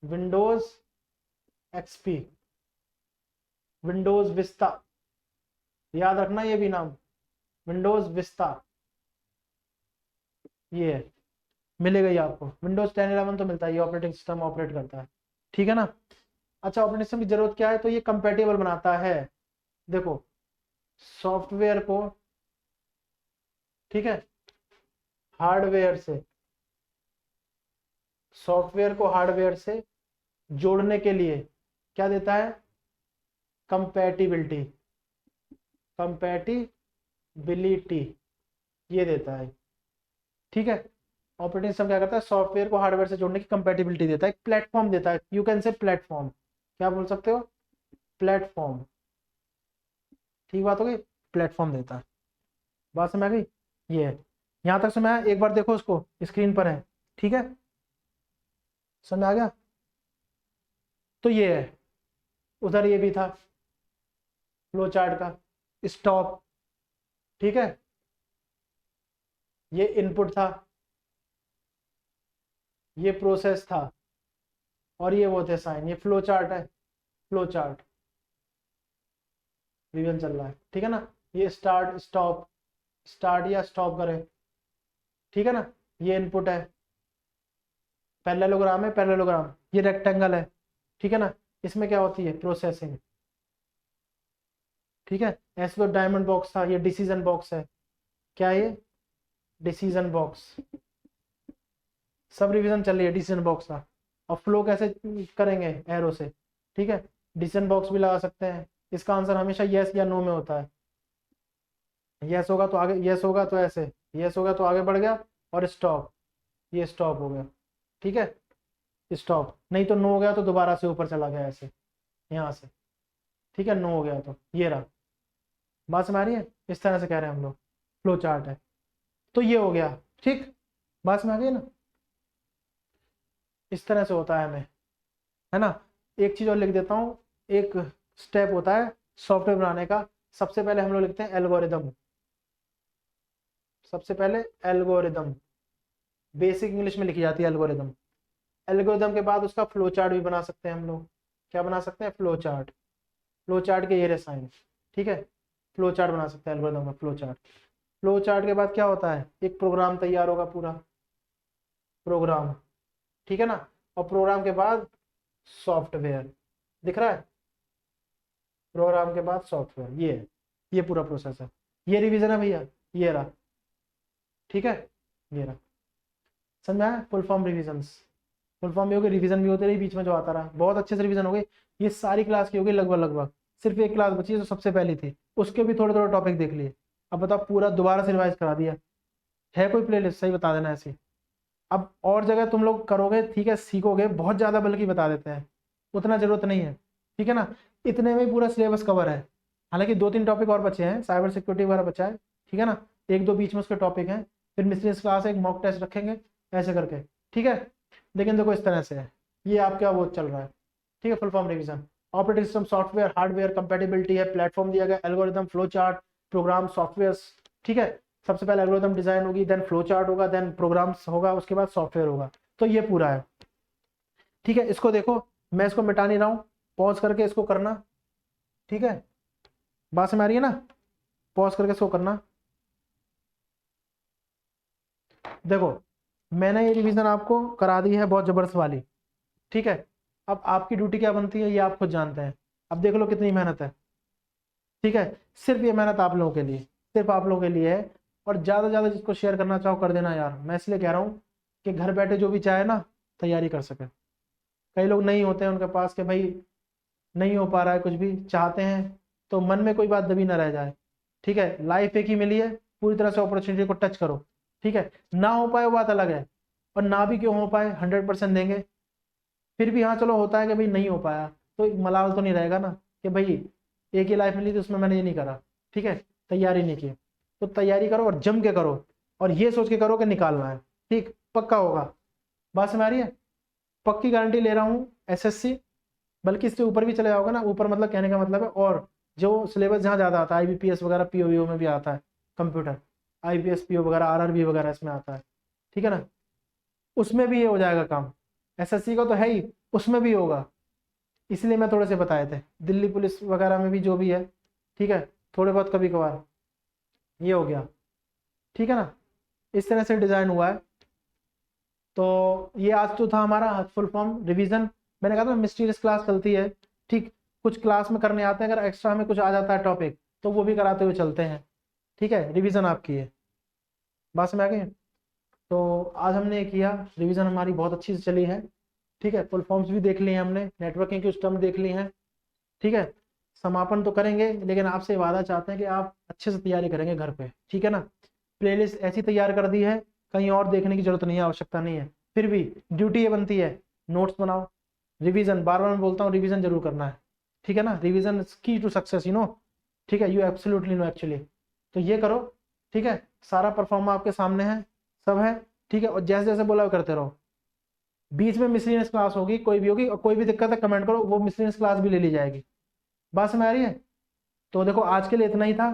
Windows XP, Windows vista, याद रखना ये भी नाम, विंडोज विस्ता, ये है, मिलेगा ही आपको। विंडोज 10, 11 तो मिलता है, ये ऑपरेटिंग सिस्टम ऑपरेट करता है। ठीक है ना। अच्छा, ऑपरेटिंग सिस्टम की जरूरत क्या है, तो ये कंपेटेबल बनाता है, देखो, सॉफ्टवेयर को, ठीक है, हार्डवेयर से, सॉफ्टवेयर को हार्डवेयर से जोड़ने के लिए क्या देता है, कंपैटिबिलिटी, कंपैटिबिलिटी ये देता है। ठीक है, ऑपरेटिंग सिस्टम क्या करता है, सॉफ्टवेयर को हार्डवेयर से जोड़ने की कंपैटिबिलिटी देता है, एक प्लेटफॉर्म देता है, यू कैन से प्लेटफॉर्म, क्या बोल सकते हो, प्लेटफॉर्म। ठीक बात हो गई, प्लेटफॉर्म देता है। बात समझ आ गई, ये है, यहां तक समझ आया, एक बार देखो उसको, स्क्रीन पर है। ठीक है, समझ आ गया। तो ये है, उधर ये भी था फ्लो चार्ट का, स्टॉप। ठीक है, ये इनपुट था, ये प्रोसेस था, और ये वो थे साइन, ये फ्लो चार्ट है, फ्लो चार्ट रिवीजन चल रहा है। ठीक है ना, ये स्टार्ट स्टॉप, स्टार्ट या स्टॉप करे। ठीक है ना, ये इनपुट है, पैरेललोग्राम है, पैरेललोग्राम, ये रेक्टेंगल है। ठीक है ना, इसमें क्या होती है, प्रोसेसिंग। ठीक है। ऐसे तो डायमंड बॉक्स था, ये डिसीजन बॉक्स है। क्या ये? Decision box. सब रिवीजन चल रही है डिसीजन बॉक्स का। और फ्लो कैसे करेंगे? एरो से। ठीक है, डिसीजन बॉक्स भी लगा सकते हैं। इसका आंसर हमेशा यस या नो में होता है। यस होगा तो आगे, यस होगा तो ऐसे, यस होगा तो आगे बढ़ गया और स्टॉप, ये स्टॉप हो गया। ठीक है, स्टॉप। नहीं तो नो हो गया तो दोबारा से ऊपर चला गया ऐसे, यहाँ से। ठीक है, नो हो गया तो ये रहा। बात समझ आ रही है? इस तरह से कह रहे हैं हम लोग, फ्लो चार्ट है। तो ये हो गया। ठीक, बात समझ आ गई ना? इस तरह से होता है हमें, है ना। एक चीज और लिख देता हूँ, एक स्टेप होता है सॉफ्टवेयर बनाने का। सबसे पहले हम लोग लिखते हैं एल्गोरिदम। सबसे पहले एल्गोरिदम, बेसिक इंग्लिश में लिखी जाती है एल्गोरिदम। एल्गोरिदम के बाद उसका फ्लो चार्ट भी बना सकते हैं हम लोग। क्या बना सकते हैं? Flow chart. फ्लो चार्ट के ये रहे साइन। ठीक है, फ्लो चार्ट बना सकते हैं एल्गोरिदम का, फ्लो चार्ट। फ्लो चार्ट के बाद क्या होता है? एक प्रोग्राम तैयार होगा, पूरा प्रोग्राम। ठीक है ना। और प्रोग्राम के बाद सॉफ्टवेयर, दिख रहा है? प्रोग्राम के बाद सॉफ्टवेयर, ये है, ये पूरा प्रोसेस है। ये रिवीजन है भैया, ये रहा। ठीक है, ये रहा। समझ में आया? Full form revisions. Full form भी हो गई, रिवीजन भी होते रही बीच में जो आता रहा, बहुत अच्छे से रिवीजन हो गई। ये सारी क्लास की हो गई लगभग लगभग। सिर्फ एक क्लास बची जो सबसे पहली थी, उसके भी थोड़े थोड़े टॉपिक देख लिए। अब बताओ, पूरा दोबारा से रिवाइज करा दिया है। कोई प्लेलिस्ट सही बता देना ऐसी। अब और जगह तुम लोग करोगे, ठीक है, सीखोगे बहुत ज़्यादा, बल्कि बता देते हैं, उतना ज़रूरत नहीं है। ठीक है ना। इतने में पूरा सिलेबस कवर है। हालांकि 2-3 टॉपिक और बचे हैं, साइबर सिक्योरिटी वगैरह बचा है। ठीक है ना, 1-2 बीच में उसके टॉपिक हैं। फिर मिसलेनियस क्लास, एक मॉक टेस्ट रखेंगे ऐसे करके। ठीक है, लेकिन देखो इस तरह से है, ये आपका वो चल रहा है। ठीक है, full form revision. Operating system, software, hardware, compatibility है, प्लेटफॉर्म दिया गया, algorithm, flow chart, program, software. ठीक है, सबसे पहले एल्गोरिदम डिजाइन होगी, देन फ्लो चार्ट होगा, देन प्रोग्राम्स होगा, उसके बाद सॉफ्टवेयर होगा। तो ये पूरा है। ठीक है, इसको देखो, मैं इसको मिटा नहीं रहा हूँ, पॉज करके इसको करना। ठीक है, बात समझ आ रही है ना? पॉज करके इसको करना। देखो, मैंने ये रिवीजन आपको करा दी है बहुत जबरदस्त वाली। ठीक है, अब आपकी ड्यूटी क्या बनती है ये आप खुद जानते हैं। अब देख लो कितनी मेहनत है। ठीक है, सिर्फ ये मेहनत आप लोगों के लिए, सिर्फ आप लोगों के लिए है। और ज़्यादा से ज़्यादा जिसको शेयर करना चाहो कर देना यार। मैं इसलिए कह रहा हूँ कि घर बैठे जो भी चाहे ना तैयारी कर सके। कई लोग नहीं होते हैं उनके पास कि भाई नहीं हो पा रहा है, कुछ भी चाहते हैं, तो मन में कोई बात दबी ना रह जाए। ठीक है, लाइफ एक ही मिली है, पूरी तरह से अपॉर्चुनिटी को टच करो। ठीक है, ना हो पाए वो बात अलग है, और ना भी क्यों हो पाए 100% देंगे। फिर भी हाँ चलो होता है कि भाई नहीं हो पाया, तो एक मलाल तो नहीं रहेगा ना कि भाई एक ही लाइफ मिली थी उसमें मैंने ये नहीं करा। ठीक है, तैयारी नहीं की, तो तैयारी करो और जम के करो, और ये सोच के करो कि निकालना है। ठीक, पक्का होगा। बात समझ आ रही है? पक्की गारंटी ले रहा हूँ। एसएससी, बल्कि इससे ऊपर भी चले जाओगे ना, ऊपर मतलब कहने का मतलब है, और जो सिलेबस जहाँ ज़्यादा आता है, आईबीपीएस वगैरह, पीओ में भी आता है, कंप्यूटर आईपीएस पीओ वगैरह, आरआरबी वगैरह इसमें आता है। ठीक है ना, उसमें भी ये हो जाएगा काम। एसएससी का तो है ही, उसमें भी होगा। इसलिए मैं थोड़े से बताए थे, दिल्ली पुलिस वगैरह में भी जो भी है। ठीक है, थोड़े बहुत कभी कभार ये हो गया। ठीक है ना, इस तरह से डिज़ाइन हुआ है। तो ये आज तो था हमारा फुल फॉर्म रिवीजन। मैंने कहा था मिस्टीरियस क्लास चलती है। ठीक, कुछ क्लास में करने आते हैं, अगर एक्स्ट्रा हमें कुछ आ जाता है टॉपिक तो वो भी कराते हुए चलते हैं। ठीक है, रिवीजन आपकी है। बात में आ गई? तो आज हमने ये किया, रिवीजन हमारी बहुत अच्छी से चली है। ठीक है, फुल फॉर्म्स भी देख लिए हमने, नेटवर्किंग की टर्म देख ली हैं। ठीक है, समापन तो करेंगे, लेकिन आपसे वादा चाहते हैं कि आप अच्छे से तैयारी करेंगे घर पे। ठीक है ना, प्लेलिस्ट ऐसी तैयार कर दी है, कहीं और देखने की जरूरत नहीं है, आवश्यकता नहीं है। फिर भी ड्यूटी ये बनती है, नोट्स बनाओ, रिवीजन, बार बार मैं बोलता हूँ रिवीजन जरूर करना है। ठीक है ना, रिवीजन इज की टू सक्सेस, यू नो। ठीक है, यू एब्सोल्युटली नो एक्चुअली। तो ये करो। ठीक है, सारा परफॉर्मा आपके सामने है, सब है। ठीक है, और जैसे जैसे बोला वो करते रहो। बीच में मिसलिनियस क्लास होगी, कोई भी होगी, और कोई भी दिक्कत है कमेंट करो, वो मिसलिनियस क्लास भी ले ली जाएगी। बात समझ आ रही है? तो देखो आज के लिए इतना ही था।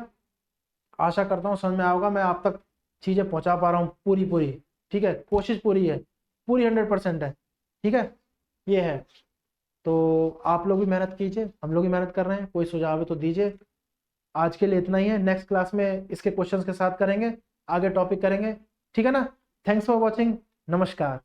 आशा करता हूँ समझ में आओगा, मैं आप तक चीज़ें पहुँचा पा रहा हूँ पूरी पूरी। ठीक है, कोशिश पूरी है, पूरी 100% है। ठीक है, ये है। तो आप लोग भी मेहनत कीजिए, हम लोग भी मेहनत कर रहे हैं, कोई सुझाव है तो दीजिए। आज के लिए इतना ही है, नेक्स्ट क्लास में इसके क्वेश्चंस के साथ करेंगे, आगे टॉपिक करेंगे। ठीक है ना। थैंक्स फॉर वॉचिंग, नमस्कार।